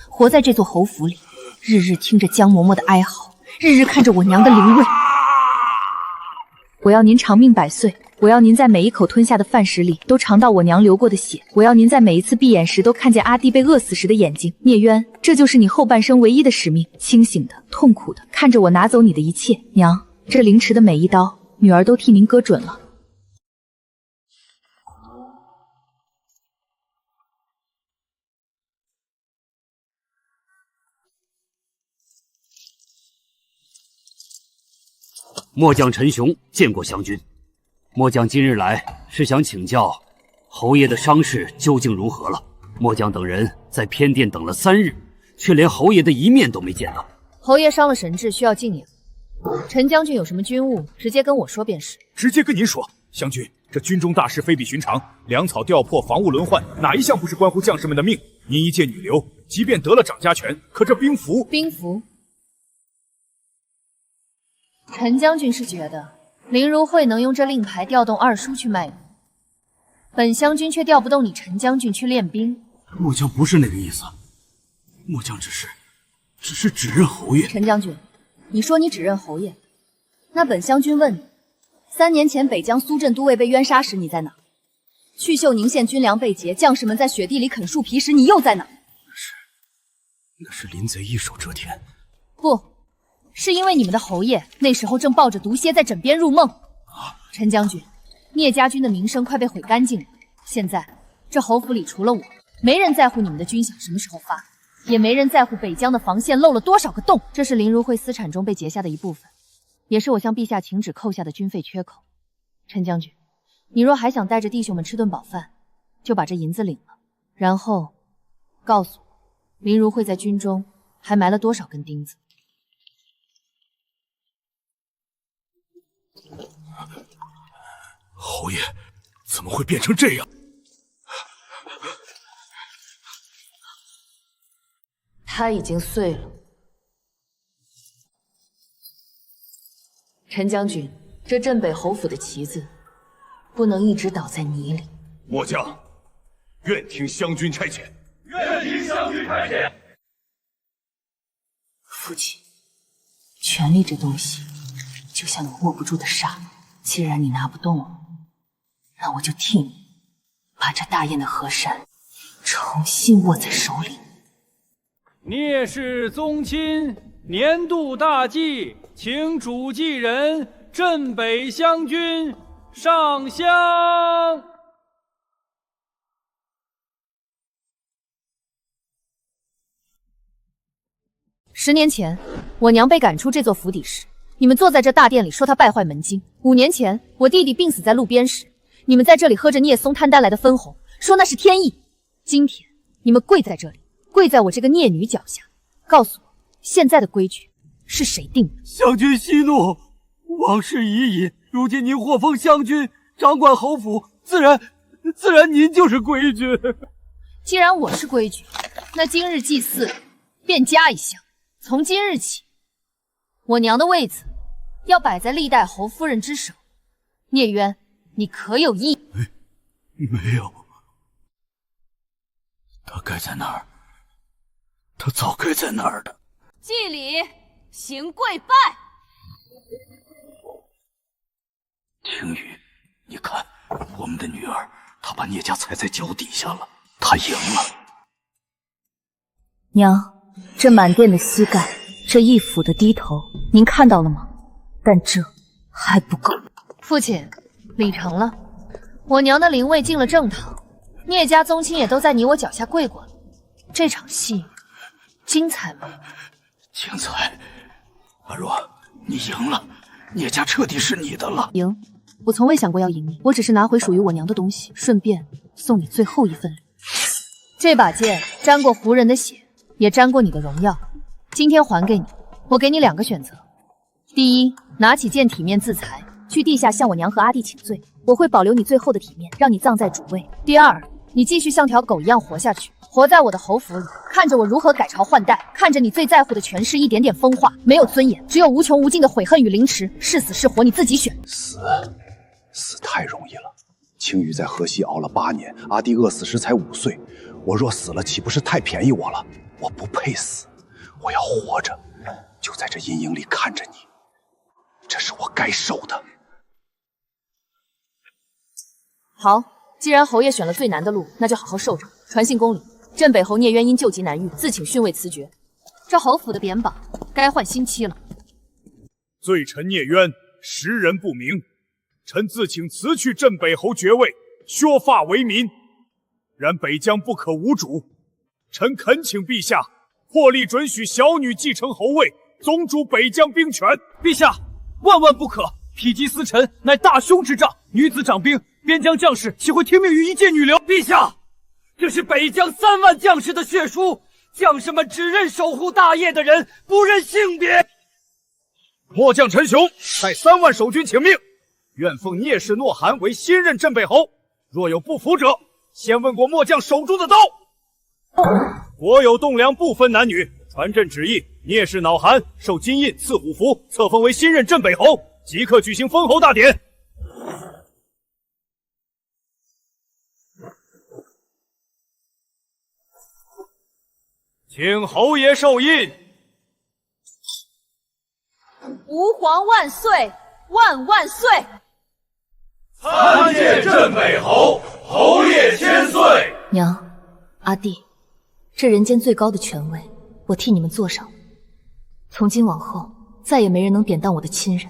活在这座侯府里，日日听着江嬷嬷的哀嚎，日日看着我娘的灵位。我要您长命百岁，我要您在每一口吞下的饭食里都尝到我娘流过的血，我要您在每一次闭眼时都看见阿弟被饿死时的眼睛。聂渊，这就是你后半生唯一的使命，清醒的、痛苦的看着我拿走你的一切。娘，这凌迟的每一刀，女儿都替您割准了。末将陈雄见过将军。末将今日来是想请教侯爷的伤势究竟如何了。末将等人在偏殿等了3日，却连侯爷的一面都没见到。侯爷伤了神志，需要静养。陈将军有什么军务，直接跟我说便是。直接跟您说，将军，这军中大事非比寻常，粮草调破，防务轮换，哪一项不是关乎将士们的命？您一介女流，即便得了掌家权，可这兵符……兵符。陈将军是觉得林如慧能用这令牌调动二叔去卖武，本将军却调不动你陈将军去练兵。末将不是那个意思，末将只是指认侯爷。陈将军，你说你指认侯爷，那本将军问你，3年前北疆苏镇都尉被冤杀时你在哪？去秀宁县军粮被劫，将士们在雪地里啃树皮时你又在哪？那是林贼一手遮天。不。是因为你们的侯爷那时候正抱着毒蝎在枕边入梦。陈将军，聂家军的名声快被毁干净了。现在这侯府里除了我，没人在乎你们的军饷什么时候发，也没人在乎北疆的防线漏了多少个洞。这是林如慧私产中被截下的一部分，也是我向陛下请旨扣下的军费缺口。陈将军，你若还想带着弟兄们吃顿饱饭，就把这银子领了，然后告诉我，林如慧在军中还埋了多少根钉子。侯爷怎么会变成这样？他已经碎了。陈将军，这镇北侯府的旗子不能一直倒在泥里。末将愿听湘军差遣。愿听湘军差遣。父亲，权力这东西就像有握不住的沙，既然你拿不动了，那我就替你把这大雁的河山重新握在手里。聂氏宗亲年度大祭，请主祭人镇北湘军上香。10年前，我娘被赶出这座府邸时，你们坐在这大殿里说她败坏门禁。5年前，我弟弟病死在路边时，你们在这里喝着聂松摊担来的分红，说那是天意。今天，你们跪在这里，跪在我这个孽女脚下，告诉我，现在的规矩是谁定的？湘军息怒，往事已矣。如今您获封湘军，掌管侯府，自然您就是规矩。既然我是规矩，那今日祭祀便加一项。从今日起，我娘的位子要摆在历代侯夫人之首。聂渊，你可有异议？没有。他该在哪儿？他早该在哪儿的。祭礼，行跪拜。听雨，你看，我们的女儿，她把聂家踩在脚底下了，她赢了。娘。这满殿的膝盖，这一府的低头，您看到了吗？但这还不够。父亲，礼成了，我娘的灵位进了正堂，聂家宗亲也都在你我脚下跪过了。这场戏精彩吗？精彩。阿若，你赢了，聂家彻底是你的了。赢？我从未想过要赢你，我只是拿回属于我娘的东西，顺便送你最后一份礼。这把剑沾过胡人的血，也沾过你的荣耀，今天还给你。我给你2个选择：第一，拿起剑体面自裁，去地下向我娘和阿弟请罪，我会保留你最后的体面，让你葬在主位；第二，你继续像条狗一样活下去，活在我的侯府里，看着我如何改朝换代，看着你最在乎的权势一点点风化，没有尊严，只有无穷无尽的悔恨与凌迟，是死是活你自己选。死太容易了。青羽在河西熬了8年，阿弟饿死时才5岁，我若死了，岂不是太便宜我了？我不配死，我要活着，就在这阴影里看着你，这是我该受的。好，既然侯爷选了最难的路，那就好好受着。传信宫里，镇北侯聂渊因救急难遇，自请逊位辞爵。这侯府的扁榜该换新期了。罪臣聂渊，识人不明，臣自请辞去镇北侯爵位，削发为民。然北疆不可无主，臣恳请陛下破例准许小女继承侯位，总主北疆兵权。陛下，万万不可！否极司臣乃大凶之兆，女子掌兵，边疆将士岂会听命于一介女流？陛下，这是北疆3万将士的血书，将士们只认守护大业的人，不认性别。末将陈雄带3万守军请命，愿奉聂氏诺韩为新任镇北侯。若有不服者，先问过末将手中的刀。国有栋梁不分男女，传朕旨意，聂氏恼韩受金印赐虎符，册封为新任镇北侯，即刻举行封侯大典。请侯爷受印。吾皇万岁，万万岁！参见镇北侯，侯爷千岁。娘，阿弟，这人间最高的权位，我替你们坐上了。从今往后，再也没人能典当我的亲人，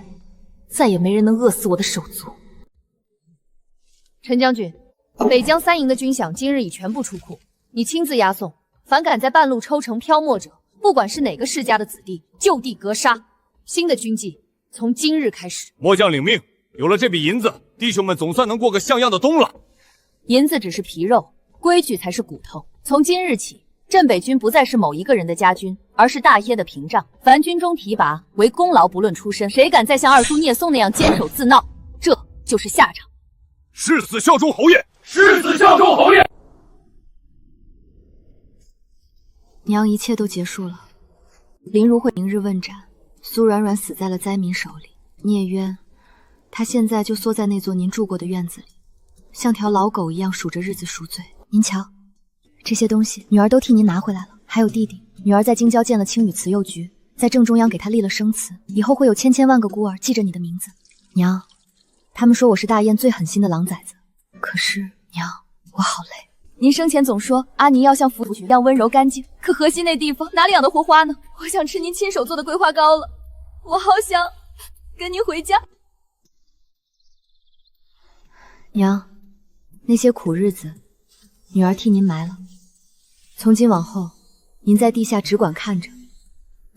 再也没人能饿死我的手足。陈将军，北疆3营的军饷今日已全部出库，你亲自押送。凡敢在半路抽城漂没者，不管是哪个世家的子弟，就地格杀。新的军纪从今日开始。末将领命。有了这笔银子，弟兄们总算能过个像样的冬了。银子只是皮肉，规矩才是骨头。从今日起，镇北军不再是某一个人的家军，而是大耶的屏障。凡军中提拔为功劳，不论出身，谁敢再像二叔聂松那样坚守自闹，这就是下场。誓死效忠侯爷，誓死效忠侯爷。娘，一切都结束了。林如慧明日问斩，苏软软死在了灾民手里。聂渊，他现在就缩在那座您住过的院子里，像条老狗一样数着日子赎罪。您瞧，这些东西女儿都替您拿回来了。还有弟弟，女儿在京郊建了青羽慈幼局，在正中央给他立了生祠，以后会有千千万个孤儿记着你的名字。娘，他们说我是大燕最狠心的狼崽子，可是娘，我好累。您生前总说阿尼要像腐菊一样温柔干净，可河西那地方哪里养的活花呢？我想吃您亲手做的桂花糕了，我好想跟您回家。娘，那些苦日子，女儿替您埋了。从今往后，您在地下只管看着，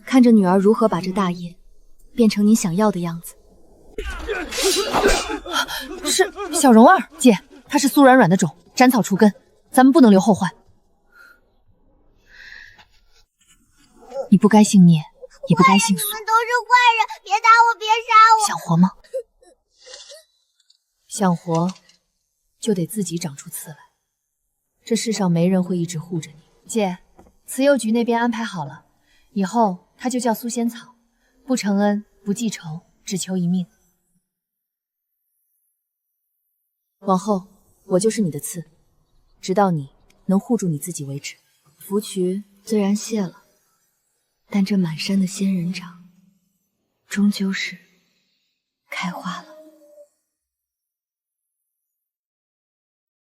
看着女儿如何把这大业变成您想要的样子。是小蓉儿姐，她是苏软软的种，斩草除根，咱们不能留后患。你不该姓聂，也不该姓苏。你们都是坏人，别打我，别杀我！想活吗？想活，就得自己长出刺来。这世上没人会一直护着你。姐，慈幼局那边安排好了，以后他就叫苏仙草，不承恩，不记仇，只求一命。往后我就是你的刺，直到你能护住你自己为止。芙蕖虽然谢了，但这满山的仙人掌终究是开花了。